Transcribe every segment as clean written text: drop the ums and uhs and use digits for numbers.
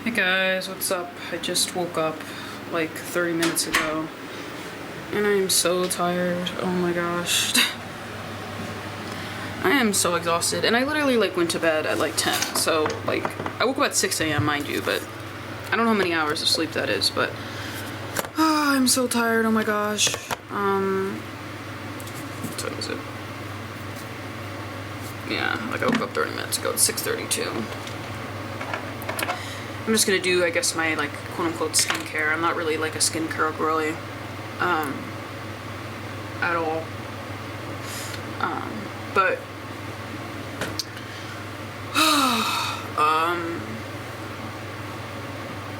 Hey guys, what's up? I just woke up like 30 minutes ago and I am so tired. Oh my gosh. I am so exhausted and I literally like went to bed at like 10. So like I woke up at 6 a.m. mind you, but I don't know how many hours of sleep that is, but I'm so tired. Oh my gosh. What time is it? Yeah, like I woke up 30 minutes ago. It's 6:32. I'm just gonna do, I guess, my like quote-unquote skincare. I'm not really like a skincare girly at all. But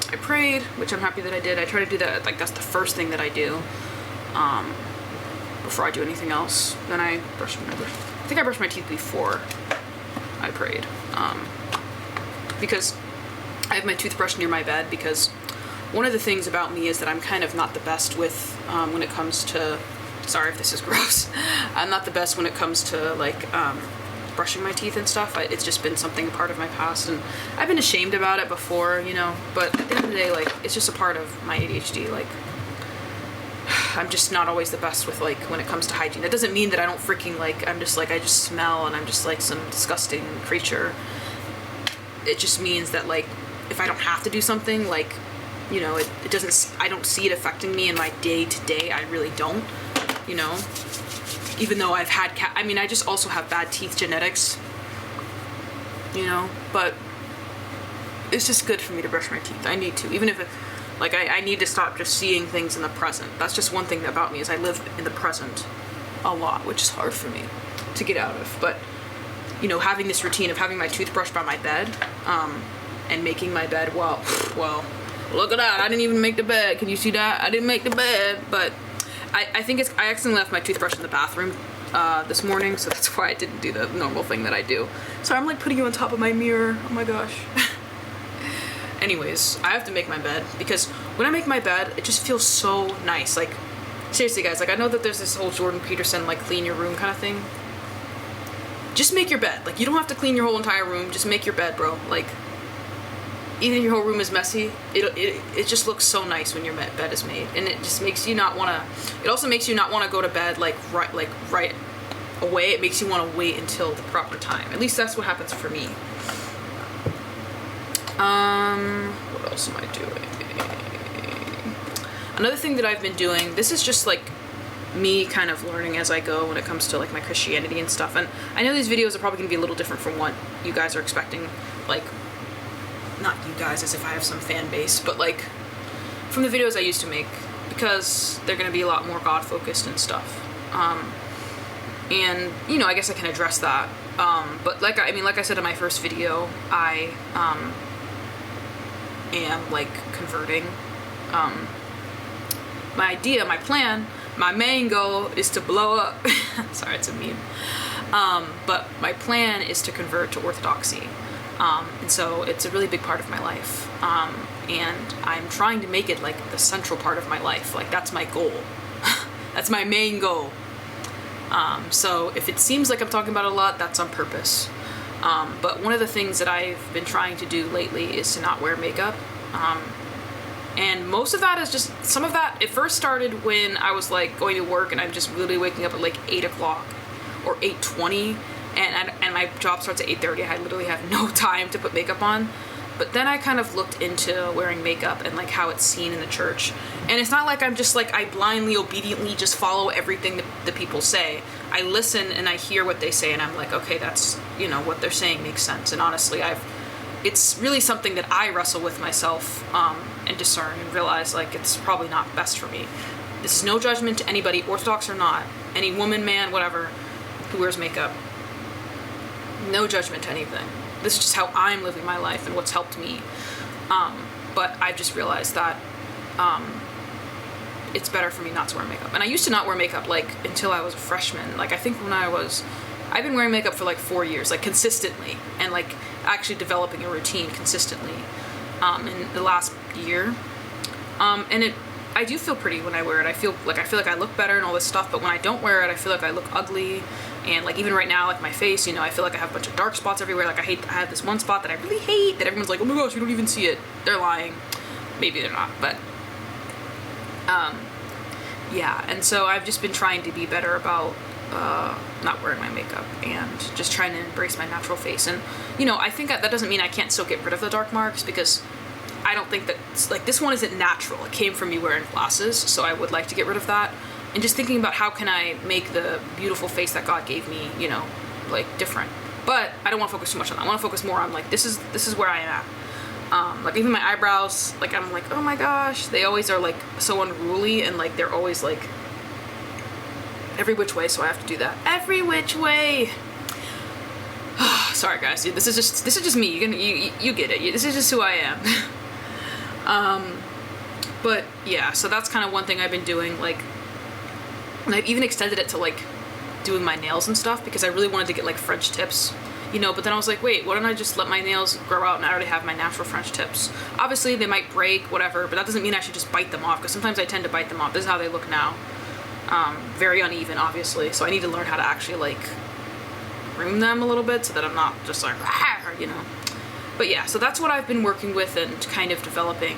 I prayed, which I'm happy that I did. I try to do that, like that's the first thing that I do before I do anything else. Then I brush my teeth. I think I brushed my teeth before I prayed, because I have my toothbrush near my bed, because one of the things about me is that I'm kind of not the best with when it comes to, sorry if this is gross, I'm not the best when it comes to like brushing my teeth and stuff. It's just been something a part of my past, and I've been ashamed about it before, you know, but at the end of the day, like, it's just a part of my ADHD. Like, I'm just not always the best with like when it comes to hygiene. That doesn't mean that I don't freaking like, I just smell and I'm just like some disgusting creature. It just means that like if I don't have to do something, like, you know, it doesn't, I don't see it affecting me in my day to day. I really don't, you know, even though I've had I mean, I just also have bad teeth genetics, you know, but it's just good for me to brush my teeth. I need to, even if it, like, I need to stop just seeing things in the present. That's just one thing about me, is I live in the present a lot, which is hard for me to get out of. But, you know, having this routine of having my toothbrush by my bed, and making my bed, well, look at that, I didn't even make the bed. Can you see that? I didn't make the bed. But I think I accidentally left my toothbrush in the bathroom this morning, so that's why I didn't do the normal thing that I do. So I'm like putting you on top of my mirror. Oh my gosh. Anyways, I have to make my bed, because when I make my bed, it just feels so nice. Like, seriously guys, like, I know that there's this whole Jordan Peterson, like, clean your room kind of thing. Just make your bed. Like, you don't have to clean your whole entire room. Just make your bed, bro. Like, even if your whole room is messy, it just looks so nice when your bed is made. And it just makes you not want to, it also makes you not want to go to bed, like right away. It makes you want to wait until the proper time. At least that's what happens for me. What else am I doing? Another thing that I've been doing, this is just like me kind of learning as I go when it comes to like my Christianity and stuff. And I know these videos are probably gonna be a little different from what you guys are expecting. Like, not you guys as if I have some fan base, but like from the videos I used to make, because they're gonna be a lot more God focused and stuff. And you know, I guess I can address that. But like I said in my first video, I am like converting. My idea, my plan, my main goal is to blow up. Sorry, it's a meme. But my plan is to convert to Orthodoxy. And so it's a really big part of my life. And I'm trying to make it like the central part of my life. Like, that's my goal. That's my main goal. So if it seems like I'm talking about it a lot, that's on purpose. But one of the things that I've been trying to do lately is to not wear makeup. And most of that is just, some of that, it first started when I was like going to work and I'm just really waking up at like 8 o'clock or 8:20, and my job starts at 8:30. I literally have no time to put makeup on. But then I kind of looked into wearing makeup and like how it's seen in the church. And it's not like I'm just like, I blindly, obediently just follow everything that the people say. I listen and I hear what they say and I'm like, okay, that's, you know, what they're saying makes sense. And honestly, it's really something that I wrestle with myself, and discern and realize like it's probably not best for me. This is no judgment to anybody, Orthodox or not, any woman, man, whatever, who wears makeup. No judgment to anything. This is just how I'm living my life and what's helped me. But I've just realized that it's better for me not to wear makeup. And I used to not wear makeup like until I was a freshman. Like, I think I've been wearing makeup for like 4 years, like consistently, and like actually developing a routine consistently in the last year. And I do feel pretty when I wear it. I feel like I look better and all this stuff, but when I don't wear it, I feel like I look ugly. And like even right now, like my face, you know, I feel like I have a bunch of dark spots everywhere. Like I have this one spot that I really hate that everyone's like, oh my gosh, you don't even see it. They're lying. Maybe they're not, but yeah. And so I've just been trying to be better about not wearing my makeup and just trying to embrace my natural face. And you know, I think that doesn't mean I can't still get rid of the dark marks, because I don't think that, like, this one isn't natural. It came from me wearing glasses, so I would like to get rid of that. And just thinking about how can I make the beautiful face that God gave me, you know, like, different. But I don't want to focus too much on that. I want to focus more on, like, this is where I am at. Like, even my eyebrows, like, I'm like, oh my gosh, they always are, like, so unruly, and, like, they're always, like, every which way, so I have to do that. Every which way. Sorry, guys. This is just me. You get it. This is just who I am. But yeah, so that's kind of one thing I've been doing, like, and I've even extended it to, like, doing my nails and stuff, because I really wanted to get, like, French tips, you know, but then I was like, wait, why don't I just let my nails grow out and I already have my natural French tips? Obviously, they might break, whatever, but that doesn't mean I should just bite them off, because sometimes I tend to bite them off. This is how they look now. Very uneven, obviously, so I need to learn how to actually, like, groom them a little bit so that I'm not just like, you know. But yeah, so that's what I've been working with and kind of developing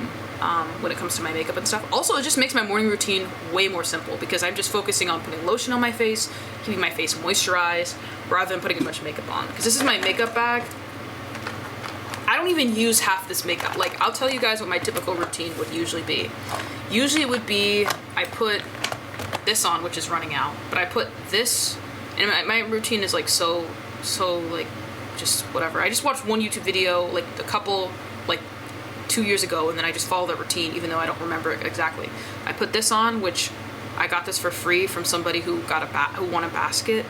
when it comes to my makeup and stuff. Also, it just makes my morning routine way more simple, because I'm just focusing on putting lotion on my face, keeping my face moisturized, rather than putting a bunch of makeup on. Because this is my makeup bag. I don't even use half this makeup. Like, I'll tell you guys what my typical routine would usually be. Usually it would be, I put this on, which is running out, but I put this, and my routine is like so like just whatever. I just watched one YouTube video like a couple, like 2 years ago, and then I just follow the routine even though I don't remember it exactly. I put this on, which I got this for free from somebody who won a basket,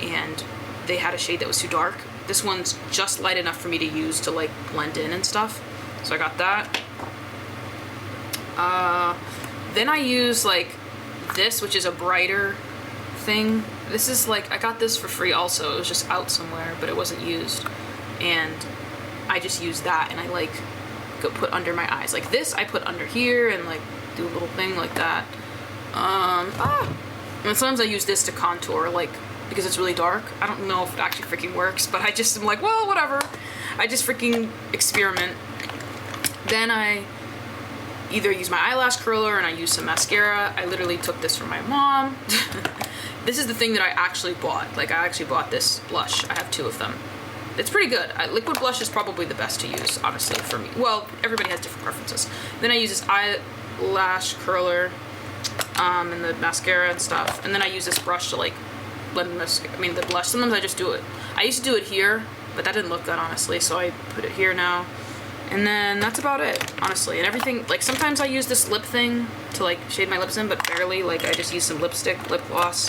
and they had a shade that was too dark. This one's just light enough for me to use to like blend in and stuff, so I got that. Then I use like this, which is a brighter thing. This is like, I got this for free also. It was just out somewhere, but it wasn't used, and I just use that, and I like go put under my eyes. Like this I put under here and like do a little thing like that. And sometimes I use this to contour, like, because it's really dark. I don't know if it actually freaking works, but I just am like, well, whatever. I just freaking experiment. Then I either use my eyelash curler and I use some mascara. I literally took this from my mom. This is the thing that I actually bought. Like, I actually bought this blush. I have 2 of them. It's pretty good. Liquid blush is probably the best to use, honestly, for me. Well, everybody has different preferences. Then I use this eyelash curler and the mascara and stuff. And then I use this brush to, like, blend the blush. Sometimes I just do it. I used to do it here, but that didn't look good, honestly, so I put it here now. And then that's about it, honestly. And everything, like, sometimes I use this lip thing to, like, shade my lips in, but barely. Like, I just use some lipstick, lip gloss.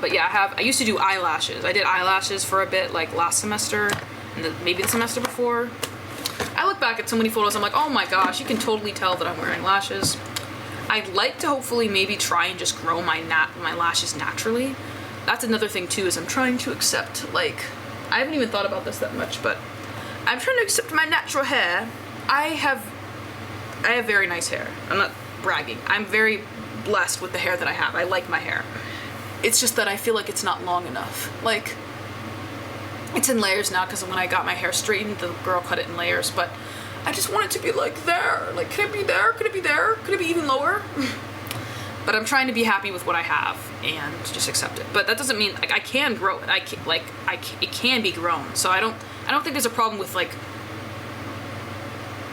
But yeah, I used to do eyelashes. I did eyelashes for a bit, like, last semester, and maybe the semester before. I look back at so many photos, I'm like, oh my gosh, you can totally tell that I'm wearing lashes. I'd like to hopefully maybe try and just grow my lashes naturally. That's another thing, too, is I'm trying to accept, like, I haven't even thought about this that much, but I'm trying to accept my natural hair. I have very nice hair. I'm not bragging. I'm very blessed with the hair that I have. I like my hair. It's just that I feel like it's not long enough. Like, it's in layers now because when I got my hair straightened, the girl cut it in layers, but I just want it to be like there. Like, can it be there? Could it be there? Could it be even lower? But I'm trying to be happy with what I have and just accept it. But that doesn't mean, like, I can grow it. It can be grown. So I don't think there's a problem with, like,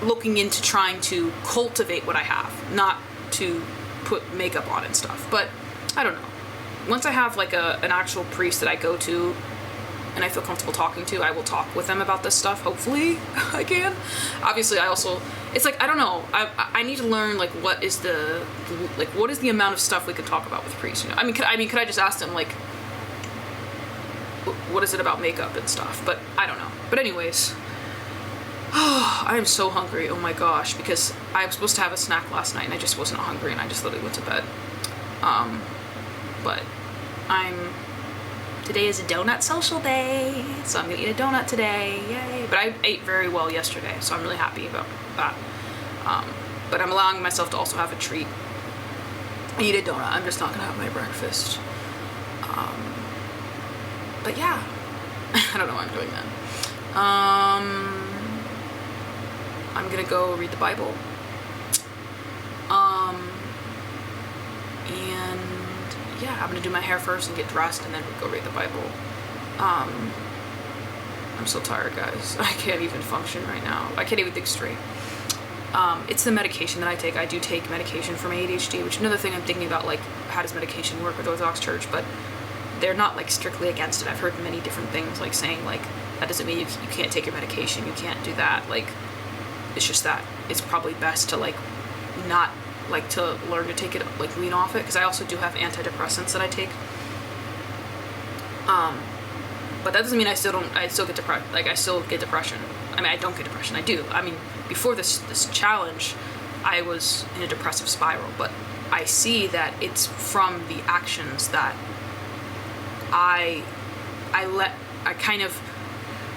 looking into trying to cultivate what I have, not to put makeup on and stuff. But I don't know. Once I have, like, an actual priest that I go to and I feel comfortable talking to, I will talk with them about this stuff. Hopefully I can. Obviously, it's like, I don't know. I need to learn, like, what is the amount of stuff we can talk about with priests, you know? Could I just ask them, like, what is it about makeup and stuff? But I don't know. But anyways, I am so hungry. Oh my gosh, because I was supposed to have a snack last night and I just wasn't hungry and I just literally went to bed. But today is a donut social day, so I'm gonna eat a donut today, yay. But I ate very well yesterday, so I'm really happy about that. But I'm allowing myself to also have a treat. I eat a donut, I'm just not gonna have my breakfast. But yeah, I don't know why I'm doing that. I'm gonna go read the Bible. And yeah, I'm gonna do my hair first and get dressed and then go read the Bible. I'm so tired, guys. I can't even function right now. I can't even think straight. It's the medication that I take. I do take medication for my ADHD, which is another thing I'm thinking about, like, how does medication work with Orthodox Church, but they're not, like, strictly against it. I've heard many different things, like, saying, like, that doesn't mean you can't take your medication, you can't do that, like, it's just that it's probably best to, like, not, like, to learn to take it, like, wean off it, because I also do have antidepressants that I take, but that doesn't mean I still get depressed, like, I still get depression. I mean, I don't get depression, I do. I mean, before this challenge, I was in a depressive spiral, but I see that it's from the actions that I kind of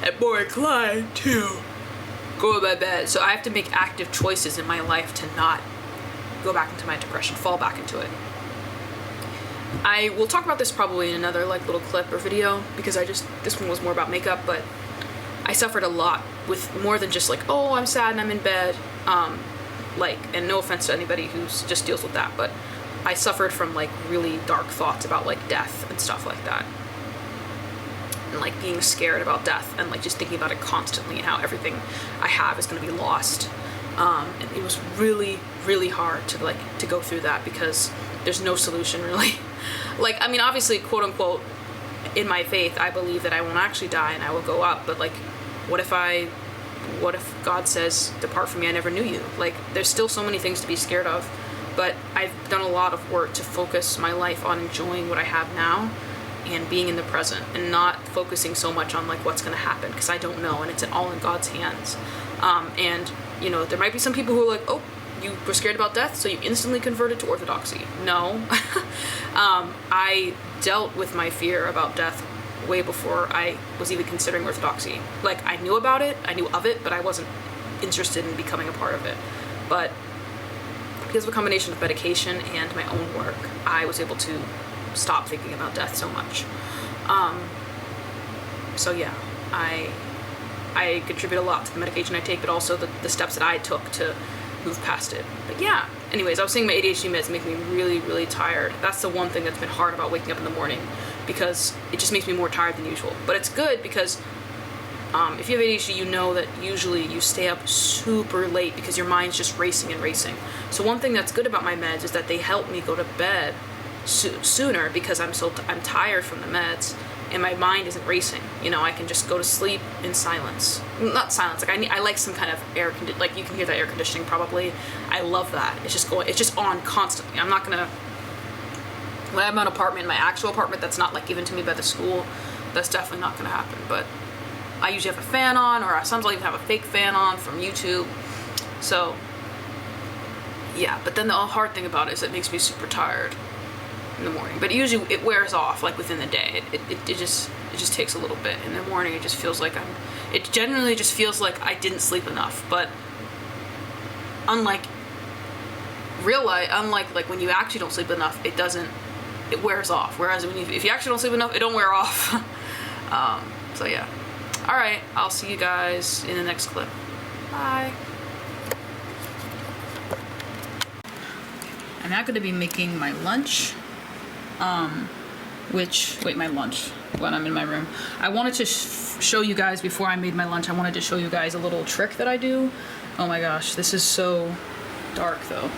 am more inclined to go to my bed. So I have to make active choices in my life to not go back into my depression, fall back into it. I will talk about this probably in another, like, little clip or video, because this one was more about makeup, but I suffered a lot with more than just, like, oh, I'm sad and I'm in bed, like, and no offense to anybody who's just deals with that, but I suffered from, like, really dark thoughts about, like, death and stuff like that, and, like, being scared about death, and, like, just thinking about it constantly and how everything I have is going to be lost. And it was really, really hard to go through that, because there's no solution, really. Like, I mean, obviously, quote unquote, in my faith, I believe that I won't actually die and I will go up, but, like, what if God says, depart from me, I never knew you? Like, there's still so many things to be scared of, but I've done a lot of work to focus my life on enjoying what I have now and being in the present, and not focusing so much on, like, what's going to happen, because I don't know, and it's all in God's hands. And, you know, there might be some people who are like, oh, you were scared about death, so you instantly converted to Orthodoxy. No. I dealt with my fear about death way before I was even considering Orthodoxy. Like, I knew about it, I knew of it, but I wasn't interested in becoming a part of it. But because of a combination of medication and my own work, I was able to stop thinking about death so much. So yeah, I contribute a lot to the medication I take, but also the steps that I took to move past it. But yeah, anyways, I was saying my ADHD meds make me really, really tired. That's the one thing that's been hard about waking up in the morning, because it just makes me more tired than usual. But it's good, because if you have ADHD, you know that usually you stay up super late because your mind's just racing and racing. So one thing that's good about my meds is that they help me go to bed sooner, because I'm tired from the meds, and my mind isn't racing. You know, I can just go to sleep in silence. Not silence, like I like some kind of like, you can hear that air conditioning probably. I love that. It's just on constantly. I'm not gonna, when I have an apartment, my actual apartment that's not, like, given to me by the school, that's definitely not gonna happen. But I usually have a fan on, or sometimes I'll even have a fake fan on from YouTube. So yeah, but then the hard thing about it is it makes me super tired in the morning, but usually it wears off, like, within the day. It just takes a little bit. In the morning, it just feels like it generally just feels like I didn't sleep enough. But unlike like when you actually don't sleep enough, it wears off. Whereas if you actually don't sleep enough, it don't wear off. So yeah. All right, I'll see you guys in the next clip. Bye. I'm not going to be making my lunch. My lunch when I'm in my room. I wanted to show you guys, before I made my lunch, I wanted to show you guys a little trick that I do. Oh my gosh, this is so dark though.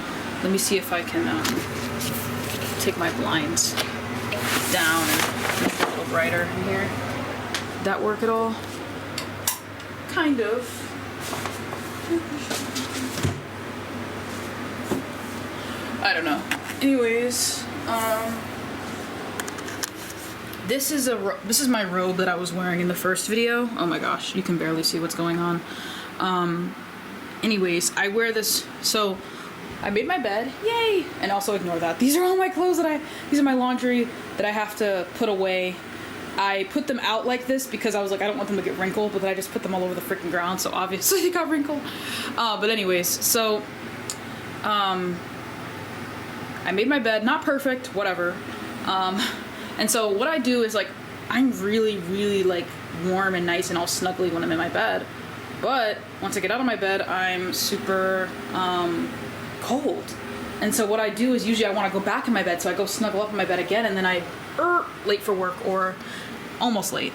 Let me see if I can take my blinds down and make it a little brighter in here. Did that work at all? Kind of. I don't know. Anyways, this is my robe that I was wearing in the first video. Oh my gosh, you can barely see what's going on. Anyways, I wear this, so I made my bed, yay! And also ignore that. These are all my clothes these are my laundry that I have to put away. I put them out like this because I was like, I don't want them to get wrinkled, but then I just put them all over the freaking ground, so obviously they got wrinkled. But anyways, so, I made my bed, not perfect, whatever. And so what I do is like, I'm really, really like warm and nice and all snuggly when I'm in my bed. But once I get out of my bed, I'm super cold. And so what I do is usually I want to go back in my bed, so I go snuggle up in my bed again, and then I late for work or almost late.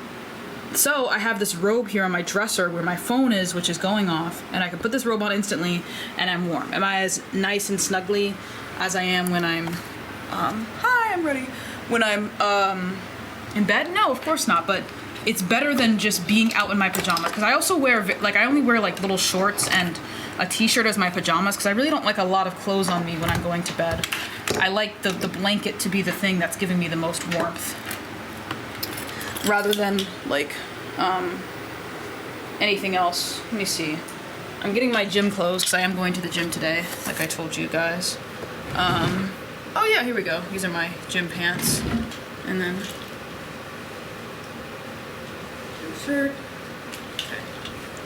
So I have this robe here on my dresser where my phone is, which is going off, and I can put this robe on instantly, and I'm warm. Am I as nice and snuggly as I am when I'm, hi, I'm ready. When I'm in bed? No, of course not, but it's better than just being out in my pajamas. Because I also wear, like, I only wear like little shorts and a t-shirt as my pajamas, because I really don't like a lot of clothes on me when I'm going to bed. I like the blanket to be the thing that's giving me the most warmth, rather than like anything else. Let me see. I'm getting my gym clothes because I am going to the gym today, like I told you guys. Oh yeah, here we go. These are my gym pants. And then shirt. Okay.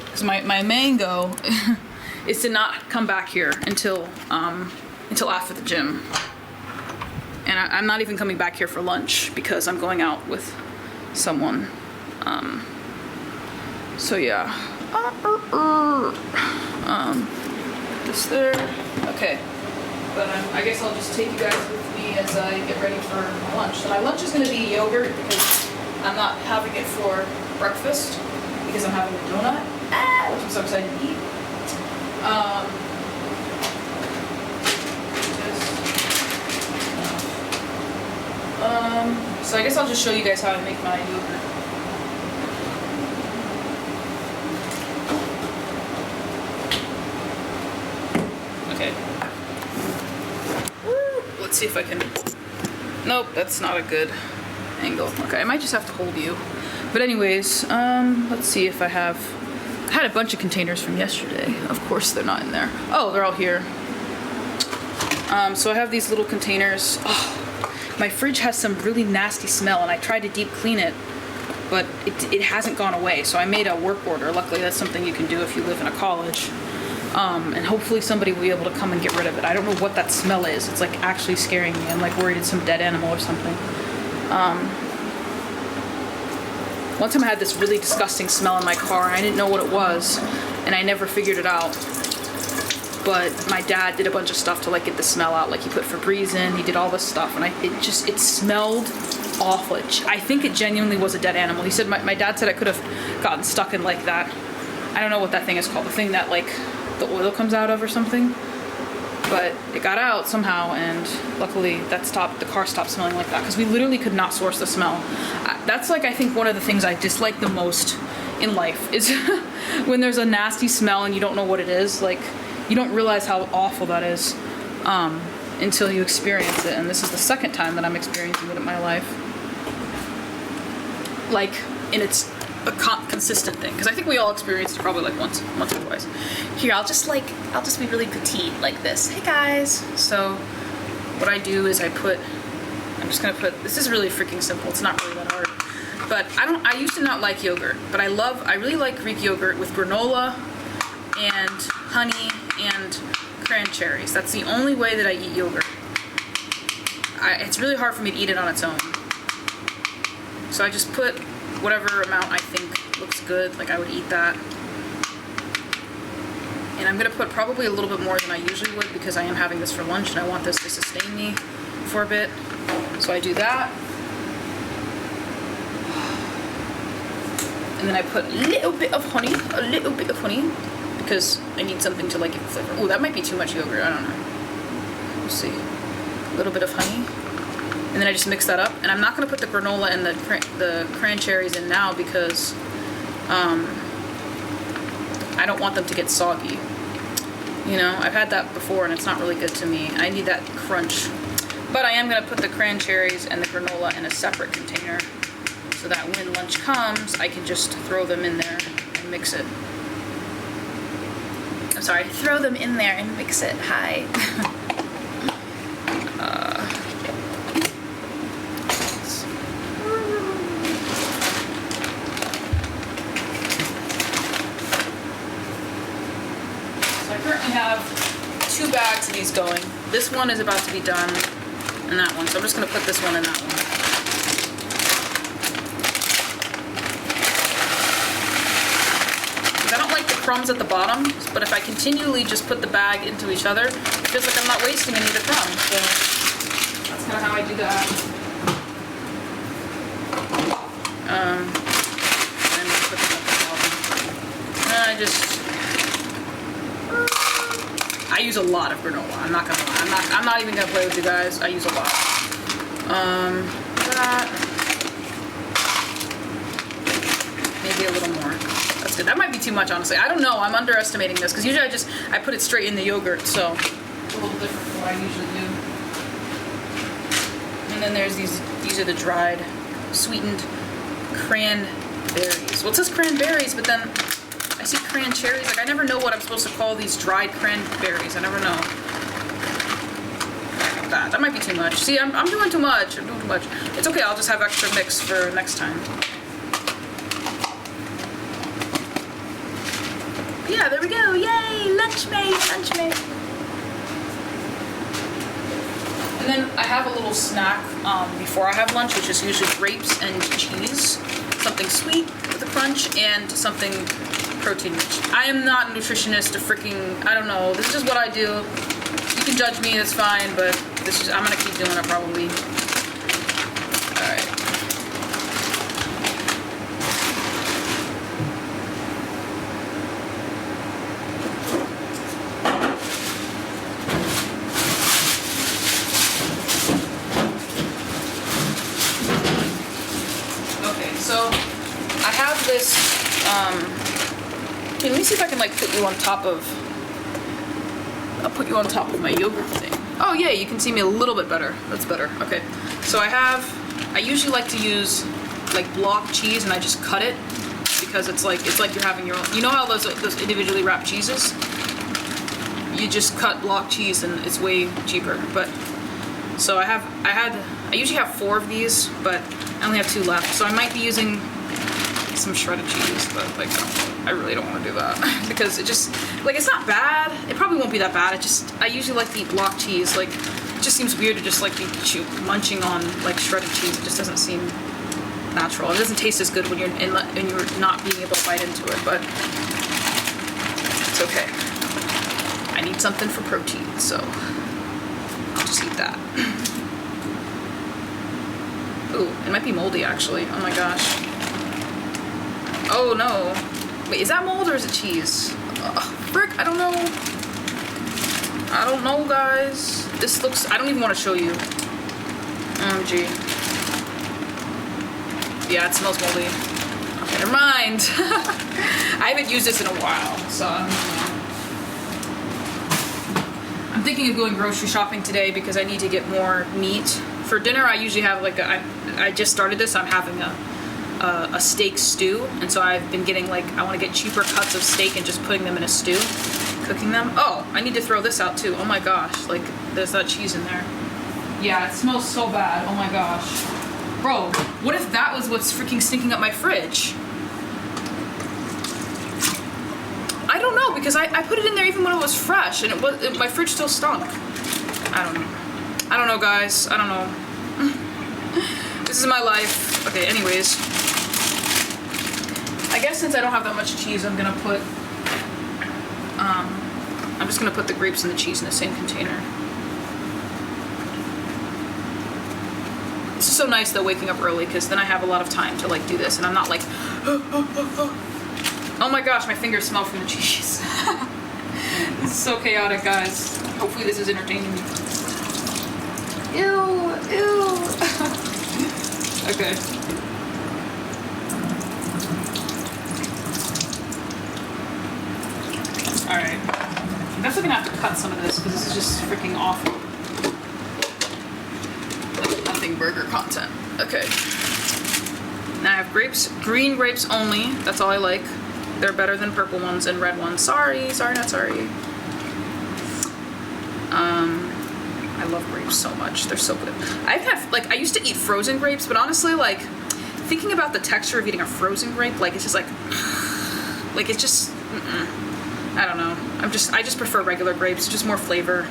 Because my main goal is to not come back here until after the gym. And I'm not even coming back here for lunch because I'm going out with someone. So yeah. This there. Okay. But I guess I'll just take you guys with me as I get ready for lunch. So my lunch is going to be yogurt because I'm not having it for breakfast because I'm having a donut, which I'm so excited to eat. So I guess I'll just show you guys how I make my yogurt. Okay. Let's see if I can. Nope, that's not a good angle. Okay, I might just have to hold you. But anyways, let's see if I had a bunch of containers from yesterday. Of course they're not in there. Oh, they're all here. So I have these little containers. Oh, my fridge has some really nasty smell, and I tried to deep clean it, but it hasn't gone away. So I made a work order. Luckily, that's something you can do if you live in a college. And hopefully somebody will be able to come and get rid of it. I don't know what that smell is. It's like actually scaring me. I'm like worried it's some dead animal or something. One time I had this really disgusting smell in my car, and I didn't know what it was, and I never figured it out. But my dad did a bunch of stuff to like get the smell out. Like he put Febreze in, he did all this stuff, and it smelled awful. I think it genuinely was a dead animal. He said, my dad said I could have gotten stuck in like that. I don't know what that thing is called. The thing that like the oil comes out of or something. But it got out somehow, and luckily the car stopped smelling like that, because we literally could not source the smell. That's like, I think one of the things I dislike the most in life is when there's a nasty smell and you don't know what it is. Like, you don't realize how awful that is until you experience it, and this is the second time that I'm experiencing it in my life. Like, and it's a consistent thing, because I think we all experienced it probably like once or twice. Here, I'll just be really petite like this. Hey guys. So what I do is I'm just gonna put, this is really freaking simple. It's not really that hard. But I used to not like yogurt, but I really like Greek yogurt with granola and honey and cranberries. That's the only way that I eat yogurt. It's really hard for me to eat it on its own. So I just put whatever amount I think looks good, like I would eat that. And I'm gonna put probably a little bit more than I usually would, because I am having this for lunch and I want this to sustain me for a bit. So I do that. And then I put a little bit of honey, because I need something to like give it flavor. Oh, that might be too much yogurt, I don't know. We'll see. A little bit of honey. And then I just mix that up. And I'm not gonna put the granola and the cranberries in now, because I don't want them to get soggy. You know, I've had that before and it's not really good to me. I need that crunch. But I am gonna put the cranberries and the granola in a separate container, so that when lunch comes, I can just throw them in there and mix it. I'm sorry, throw them in there and mix it. Hi. So I currently have 2 bags of these going. This one is about to be done, and that one. So I'm just gonna put this one in that one. crumbs at the bottom, but if I continually just put the bag into each other, it feels like I'm not wasting any of the crumbs. So that's kind of how I do that. And put them at the bottom. And I use a lot of granola. I'm not gonna lie. I'm not even gonna play with you guys. I use a lot. That. Maybe a little more. That's good. That might be too much, honestly. I don't know. I'm underestimating this because usually I put it straight in the yogurt, so it's a little different from what I usually do. And then there's these are the dried, sweetened cranberries. Well, it says cranberries, but then I see cranberries. Like, I never know what I'm supposed to call these dried cranberries. I never know. That might be too much. See, I'm doing too much. I'm doing too much. It's okay. I'll just have extra mix for next time. Yeah, there we go. Yay! Lunch mate! Lunch mate! And then I have a little snack before I have lunch, which is usually grapes and cheese. Something sweet with a crunch and something protein rich. I am not a nutritionist or freaking, I don't know. This is just what I do. You can judge me, that's fine, but I'm gonna keep doing it probably. Alright. So I have this, okay, let me see if I can like put you on top of, I'll put you on top of my yogurt thing. Oh yeah, you can see me a little bit better. That's better. Okay. So I usually like to use like block cheese and I just cut it because it's like you're having your own, you know how those individually wrapped cheeses? You just cut block cheese and it's way cheaper. But so I usually have 4 of these, but I only have 2 left, so I might be using some shredded cheese, but like I really don't want to do that because it just, like, it's not bad. It probably won't be that bad. I usually like to eat block cheese. Like, it just seems weird to just like be munching on like shredded cheese. It just doesn't seem natural. It doesn't taste as good when you're not being able to bite into it, but it's okay. I need something for protein, so I'll just eat that. Ooh, it might be moldy actually. Oh my gosh. Oh no. Wait, is that mold or is it cheese? Frick, I don't know. I don't know, guys. This looks, I don't even want to show you. OMG. Yeah, it smells moldy. Okay, never mind. I haven't used this in a while, so I'm thinking of going grocery shopping today because I need to get more meat. For dinner, I usually have like I just started this. I'm having a steak stew, and so I've been getting like, I want to get cheaper cuts of steak and just putting them in a stew, cooking them. Oh, I need to throw this out too. Oh my gosh, like there's that cheese in there. Yeah, it smells so bad. Oh my gosh, bro, what if that was what's freaking stinking up my fridge? I don't know, because I put it in there even when it was fresh, and my fridge still stunk. I don't know. I don't know, guys. I don't know. This is my life. Okay, anyways. I guess since I don't have that much cheese, I'm gonna put, I'm just gonna put the grapes and the cheese in the same container. This is so nice though, waking up early, because then I have a lot of time to like do this, and I'm not like, oh my gosh, my fingers smell from the cheese. This is so chaotic, guys. Hopefully this is entertaining. Ew, ew. Okay. Alright. I'm definitely gonna have to cut some of this because this is just freaking awful. Like nothing burger content. Okay. Now I have grapes, green grapes only. That's all I like. They're better than purple ones and red ones. Sorry, not sorry. I love grapes so much. They're so good. I used to eat frozen grapes, but honestly, like, thinking about the texture of eating a frozen grape, like, it's just like it's just, I don't know. I just prefer regular grapes, just more flavor.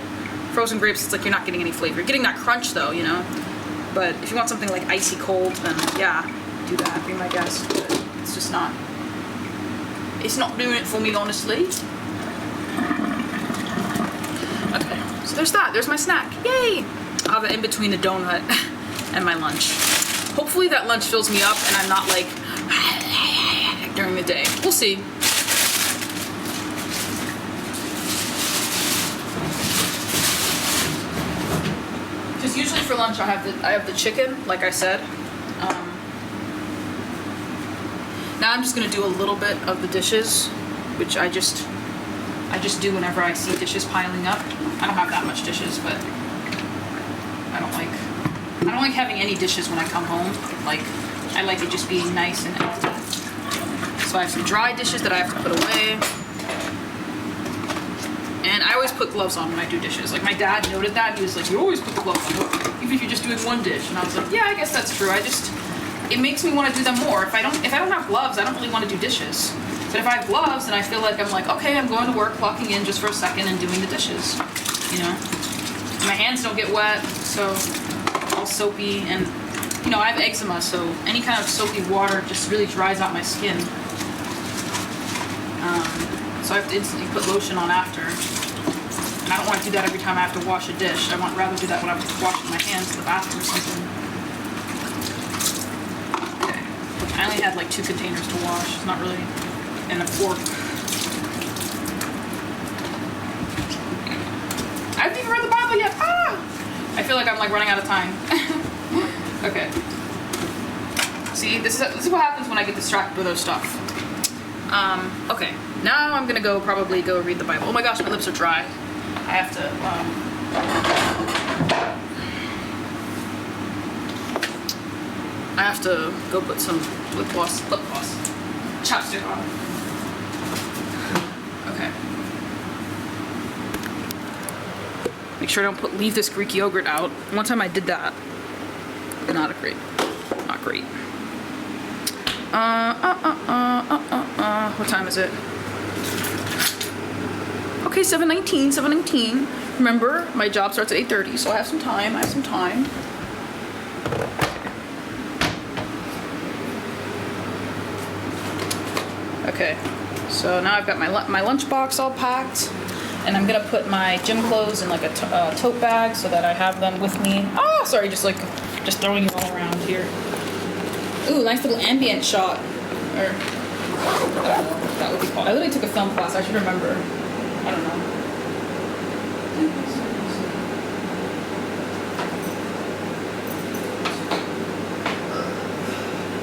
Frozen grapes, it's like you're not getting any flavor. You're getting that crunch though, you know? But if you want something like icy cold, then yeah, do that, be my guest. But it's just not. It's not doing it for me, honestly. Okay, so there's that. There's my snack. Yay! I'll have it in between the donut and my lunch. Hopefully that lunch fills me up and I'm not like during the day. We'll see. Because usually for lunch I have the chicken, like I said. Now I'm just gonna do a little bit of the dishes, which I just do whenever I see dishes piling up. I don't have that much dishes, but I don't like having any dishes when I come home. Like, I like it just being nice and empty. So I have some dry dishes that I have to put away. And I always put gloves on when I do dishes. Like, my dad noted that. He was like, you always put the gloves on, even if you're just doing one dish. And I was like, yeah, I guess that's true. It makes me want to do them more. If I don't have gloves, I don't really want to do dishes. But if I have gloves, then I feel like I'm like, okay, I'm going to work, clocking in just for a second and doing the dishes. You know? My hands don't get wet, so all soapy, and you know, I have eczema, so any kind of soapy water just really dries out my skin. So I have to instantly put lotion on after. And I don't want to do that every time I have to wash a dish. I want rather do that when I'm washing my hands in the bathroom or something. Okay. I only had like 2 containers to wash. It's not really, and a fork. I haven't even read the Bible yet. Ah! I feel like I'm like running out of time. Okay. See, this is what happens when I get distracted with other stuff. Okay. Now I'm gonna probably go read the Bible. Oh my gosh, my lips are dry. I have to, go put some lip gloss, chapstick on. Okay. Make sure I don't leave this Greek yogurt out. One time I did that. Not great. What time is it? Okay, 7:19. Remember, my job starts at 8:30, so I have some time. Okay, so now I've got my lunch box all packed, and I'm gonna put my gym clothes in like a tote bag so that I have them with me. Oh, sorry, just throwing it all around here. Ooh, nice little ambient shot. Or, I don't know what that would be called. I literally took a film class, I should remember. I don't know.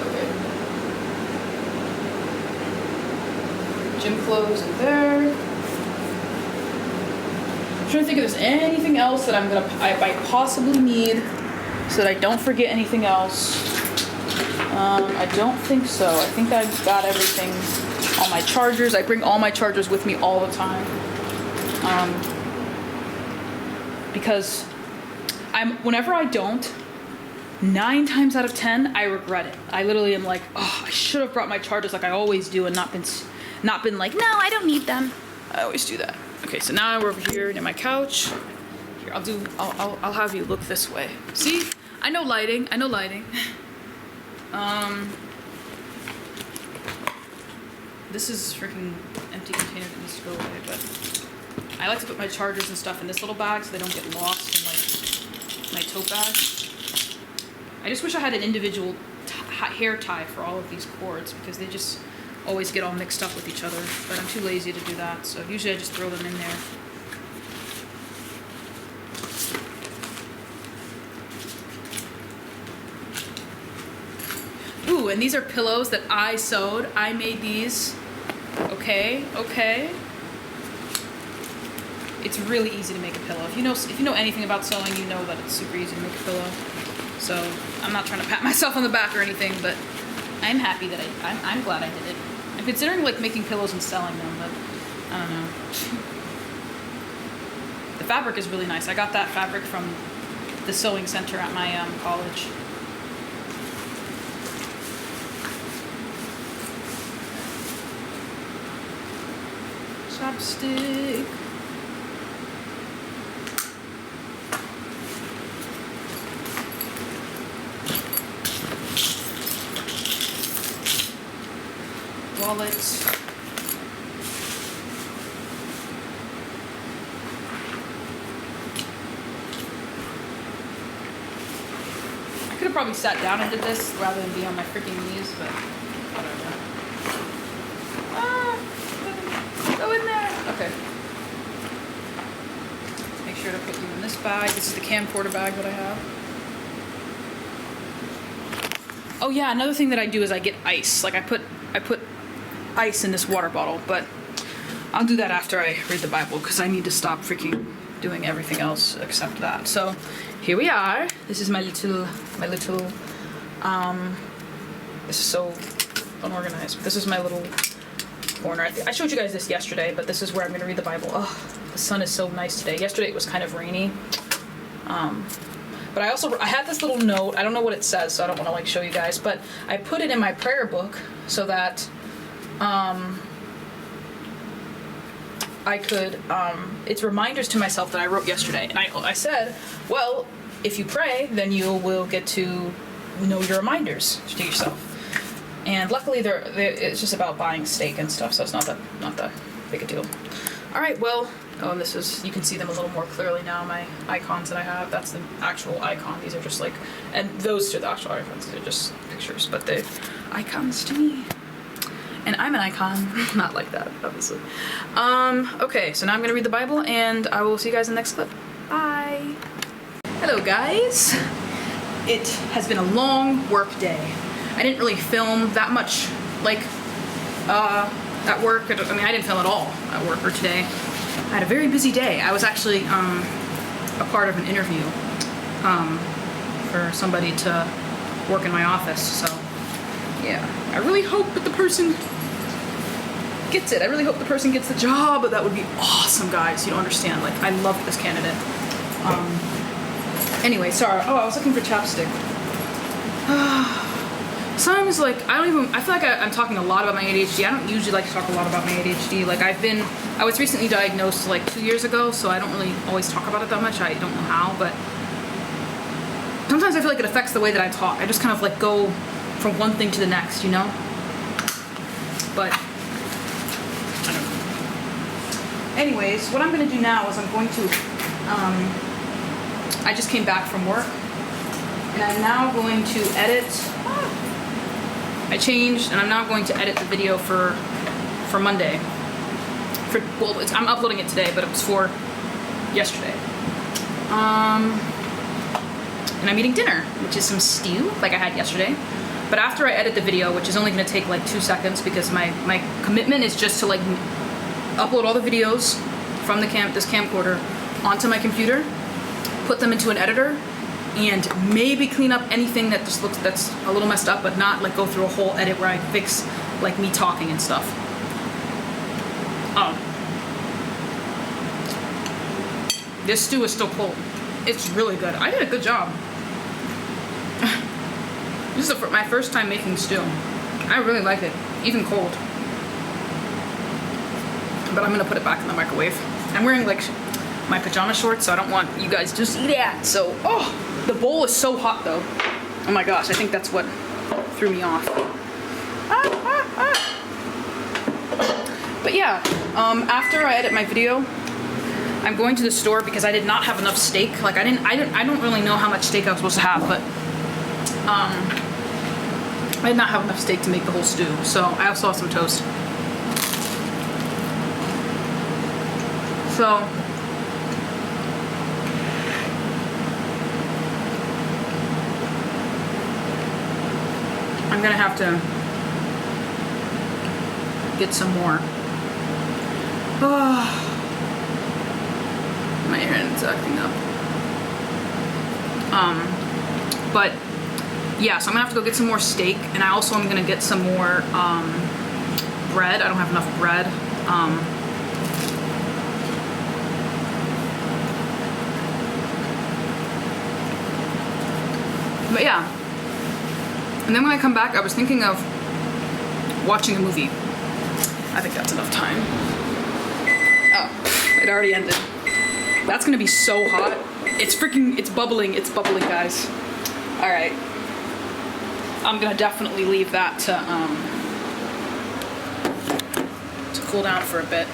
Okay. Gym clothes in there. I'm trying to think if there's anything else that I possibly need so that I don't forget anything else. I don't think so. I think I've got everything. All my chargers. I bring all my chargers with me all the time. Because whenever I don't, 9 times out of 10, I regret it. I literally am like, oh, I should have brought my chargers like I always do and not been like, no, I don't need them. I always do that. Okay, so now we're over here near my couch. Here, I'll have you look this way. See? I know lighting. This is freaking empty container that needs to go away, but I like to put my chargers and stuff in this little bag so they don't get lost in like my tote bag. I just wish I had an individual hair tie for all of these cords because they just always get all mixed up with each other, but I'm too lazy to do that, so usually I just throw them in there. Ooh, and these are pillows that I sewed. I made these. Okay. It's really easy to make a pillow. If you know anything about sewing, you know that it's super easy to make a pillow. So I'm not trying to pat myself on the back or anything, but I'm happy that I'm glad I did it. I'm considering like making pillows and selling them, but I don't know. The fabric is really nice. I got that fabric from the sewing center at my college. Chopstick. Wallet. have probably sat down and did this rather than be on my freaking knees, but whatever. Go in there. Okay. Make sure to put you in this bag. This is the camcorder bag that I have. Oh yeah, another thing that I do is I get ice. Like I put ice in this water bottle, but I'll do that after I read the Bible because I need to stop freaking doing everything else except that. So here we are. This is my little this is so unorganized. This is my little corner. I showed you guys this yesterday, but this is where I'm gonna read the Bible. Oh, the sun is so nice today. Yesterday it was kind of rainy. But I had this little note. I don't know what it says, so I don't want to like show you guys, but I put it in my prayer book so that I could, it's reminders to myself that I wrote yesterday. And I said, well, if you pray, then you will get to know your reminders to yourself. And luckily it's just about buying steak and stuff, so it's not that big a deal. All right, well, and this is, you can see them a little more clearly now, my icons that I have. That's the actual icon. These are just like, and those two are the actual icons. They're just pictures, but they're icons to me. And I'm an icon, not like that, obviously. Okay, so now I'm gonna read the Bible, and I will see you guys in the next clip. Bye. Hello, guys. It has been a long work day. I didn't really film that much, like, at work. I mean, I didn't film at all at work or today. I had a very busy day. I was actually a part of an interview for somebody to work in my office, so yeah. I really hope that the person gets it. I really hope the person gets the job. That would be awesome, guys. You don't understand. Like, I love this candidate. Anyway, sorry. Oh, I was looking for chapstick. Sometimes, like, I feel like I'm talking a lot about my ADHD. I don't usually like to talk a lot about my ADHD. Like, I was recently diagnosed like 2 years ago, so I don't really always talk about it that much. I don't know how, but sometimes I feel like it affects the way that I talk. I just kind of like go from one thing to the next, you know? But, I don't know. Anyways, what I'm gonna do now is I'm going to, I just came back from work, and I'm now going to edit. I changed, and I'm now going to edit the video for Monday. Well, I'm uploading it today, but it was for yesterday. And I'm eating dinner, which is some stew, like I had yesterday. But after I edit the video, which is only going to take like 2 seconds, because my commitment is just to like upload all the videos from this camcorder onto my computer, put them into an editor, and maybe clean up anything that just that's a little messed up, but not like go through a whole edit where I fix like me talking and stuff. This stew is still cold. It's really good. I did a good job. This is my first time making stew. I really like it, even cold. But I'm gonna put it back in the microwave. I'm wearing like my pajama shorts, so I don't want you guys to see that. So, the bowl is so hot though. Oh my gosh, I think that's what threw me off. But yeah, after I edit my video, I'm going to the store because I did not have enough steak. Like I don't really know how much steak I was supposed to have, but I did not have enough steak to make the whole stew. So I also have some toast. So I'm gonna have to get some more. My hand's acting up. But yeah, so I'm gonna have to go get some more steak, and I also am gonna get some more bread. I don't have enough bread. But yeah. And then when I come back, I was thinking of watching a movie. I think that's enough time. Oh, it already ended. That's gonna be so hot. It's bubbling, guys. All right. I'm gonna definitely leave that to cool down for a bit.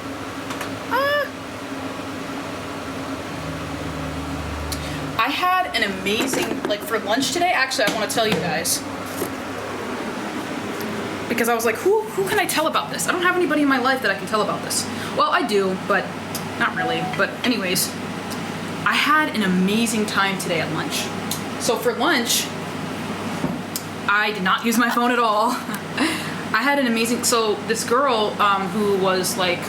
I I had an amazing, like for lunch today, actually I want to tell you guys. Because I was like, who can I tell about this? I don't have anybody in my life that I can tell about this. Well, I do, but not really. But anyways, I had an amazing time today at lunch. So for lunch, I did not use my phone at all. I had an amazing, so this girl who was like,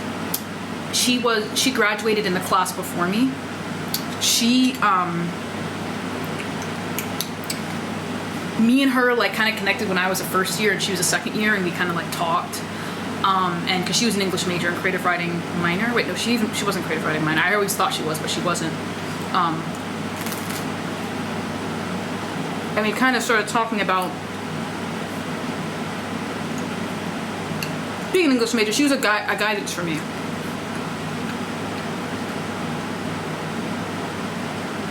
she graduated in the class before me. Me and her like kind of connected when I was a first year and she was a second year, and we kind of like talked. And because she was an English major and creative writing minor. Wait, no, she wasn't creative writing minor. I always thought she was, but she wasn't. And we kind of started talking about being an English major. She was a guidance for me.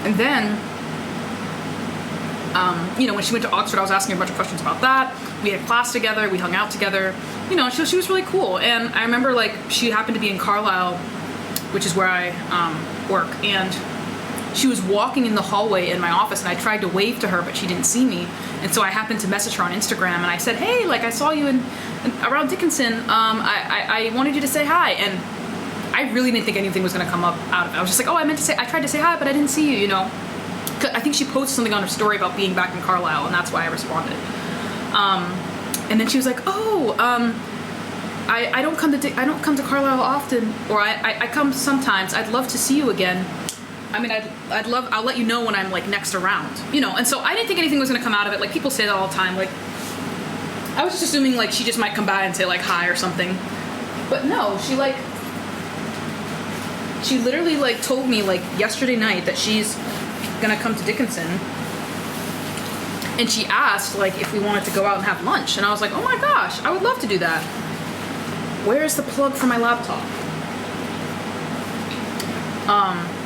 And then, when she went to Oxford, I was asking her a bunch of questions about that. We had class together, we hung out together, she was really cool. And I remember like she happened to be in Carlisle, which is where I work, and she was walking in the hallway in my office, and I tried to wave to her, but she didn't see me. And so I happened to message her on Instagram, and I said, hey, like I saw you around Dickinson. I wanted you to say hi. And I really didn't think anything was going to come up out of it. I was just like, oh, I tried to say hi, but I didn't see you, I think she posted something on her story about being back in Carlisle, and that's why I responded. And then she was like, oh, I don't come to Carlisle often, or I come sometimes. I'd love to see you again. I mean, I'll let you know when I'm like next around, And so I didn't think anything was going to come out of it. Like people say that all the time. Like I was just assuming like she just might come by and say like hi or something, but no, she literally like told me like yesterday night that she's gonna come to Dickinson, and she asked like if we wanted to go out and have lunch, and I was like, oh my gosh, I would love to do that. Where's the plug for my laptop?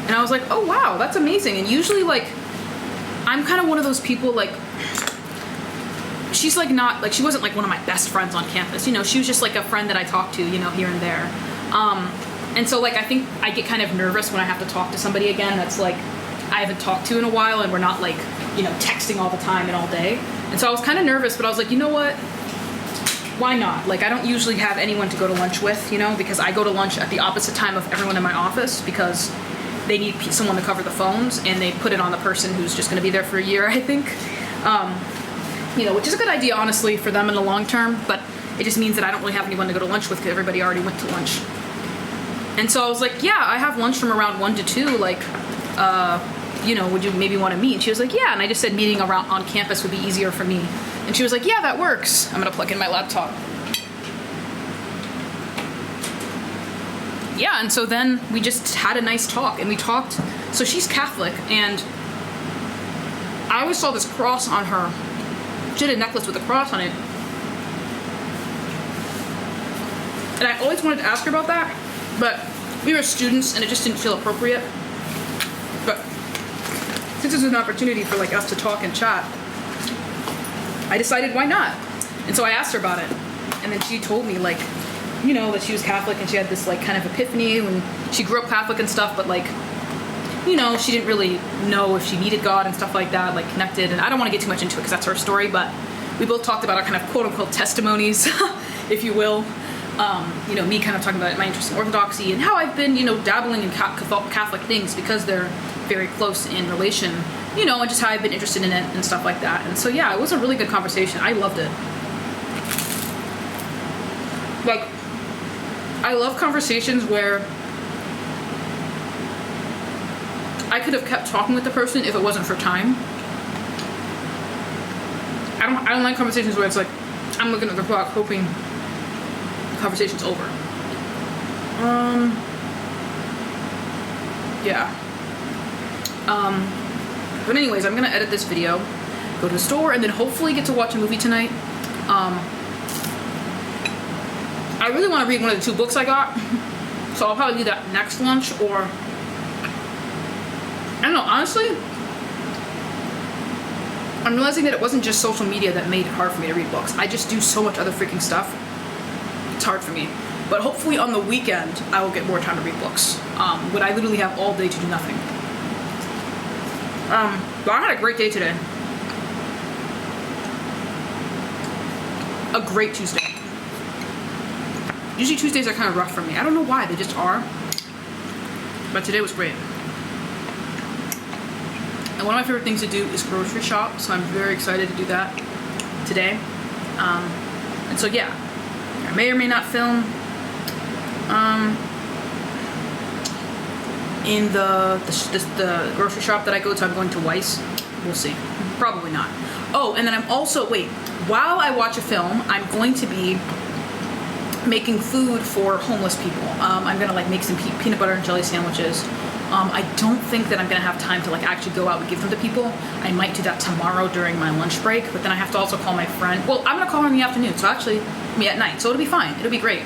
And I was like, oh wow, that's amazing. And usually like I'm kind of one of those people, like she's like not like, she wasn't like one of my best friends on campus, she was just like a friend that I talked to, here and there. And so like I think I get kind of nervous when I have to talk to somebody again that's like I haven't talked to in a while, and we're not like, texting all the time and all day. And so I was kind of nervous, but I was like, you know what? Why not? Like I don't usually have anyone to go to lunch with, because I go to lunch at the opposite time of everyone in my office because they need someone to cover the phones, and they put it on the person who's just going to be there for a year, I think. Which is a good idea, honestly, for them in the long term, but it just means that I don't really have anyone to go to lunch with because everybody already went to lunch. And so I was like, yeah, I have lunch from around 1 to 2, like, would you maybe want to meet? And she was like, yeah. And I just said meeting around on campus would be easier for me. And she was like, yeah, that works. I'm going to plug in my laptop. Yeah, and so then we just had a nice talk, and we talked. So she's Catholic, and I always saw this cross on her. She had a necklace with a cross on it. And I always wanted to ask her about that, but we were students, and it just didn't feel appropriate. But since this was an opportunity for like us to talk and chat, I decided why not. And so I asked her about it, and then she told me like, that she was Catholic, and she had this like kind of epiphany when she grew up Catholic and stuff, but like, she didn't really know if she needed God and stuff like that, like connected. And I don't want to get too much into it because that's her story, but we both talked about our kind of quote unquote testimonies, if you will. Me kind of talking about my interest in Orthodoxy and how I've been, dabbling in Catholic things because they're very close in relation, and just how I've been interested in it and stuff like that. And so, yeah, it was a really good conversation. I loved it. Like, I love conversations where I could have kept talking with the person if it wasn't for time. I don't like conversations where it's like, I'm looking at the clock hoping the conversation's over. Yeah. But anyways, I'm gonna edit this video, go to the store, and then hopefully get to watch a movie tonight. I really want to read one of the 2 books I got, so I'll probably do that next lunch, or I don't know, honestly, I'm realizing that it wasn't just social media that made it hard for me to read books. I just do so much other freaking stuff. It's hard for me. But hopefully on the weekend, I will get more time to read books, when I literally have all day to do nothing. But I had a great day today. A great Tuesday. Usually Tuesdays are kind of rough for me. I don't know why, they just are. But today was great. And one of my favorite things to do is grocery shop, so I'm very excited to do that today. And so yeah, I may or may not film in the grocery shop that I go to. I'm going to Weiss. We'll see. Probably not. Oh, and then I'm also, wait, while I watch a film, I'm going to be making food for homeless people. I'm gonna like make some peanut butter and jelly sandwiches. I don't think that I'm gonna have time to like actually go out and give them to people. I might do that tomorrow during my lunch break, but then I have to also call my friend. Well, I'm gonna call her in the afternoon, so actually, at night, so it'll be fine. It'll be great.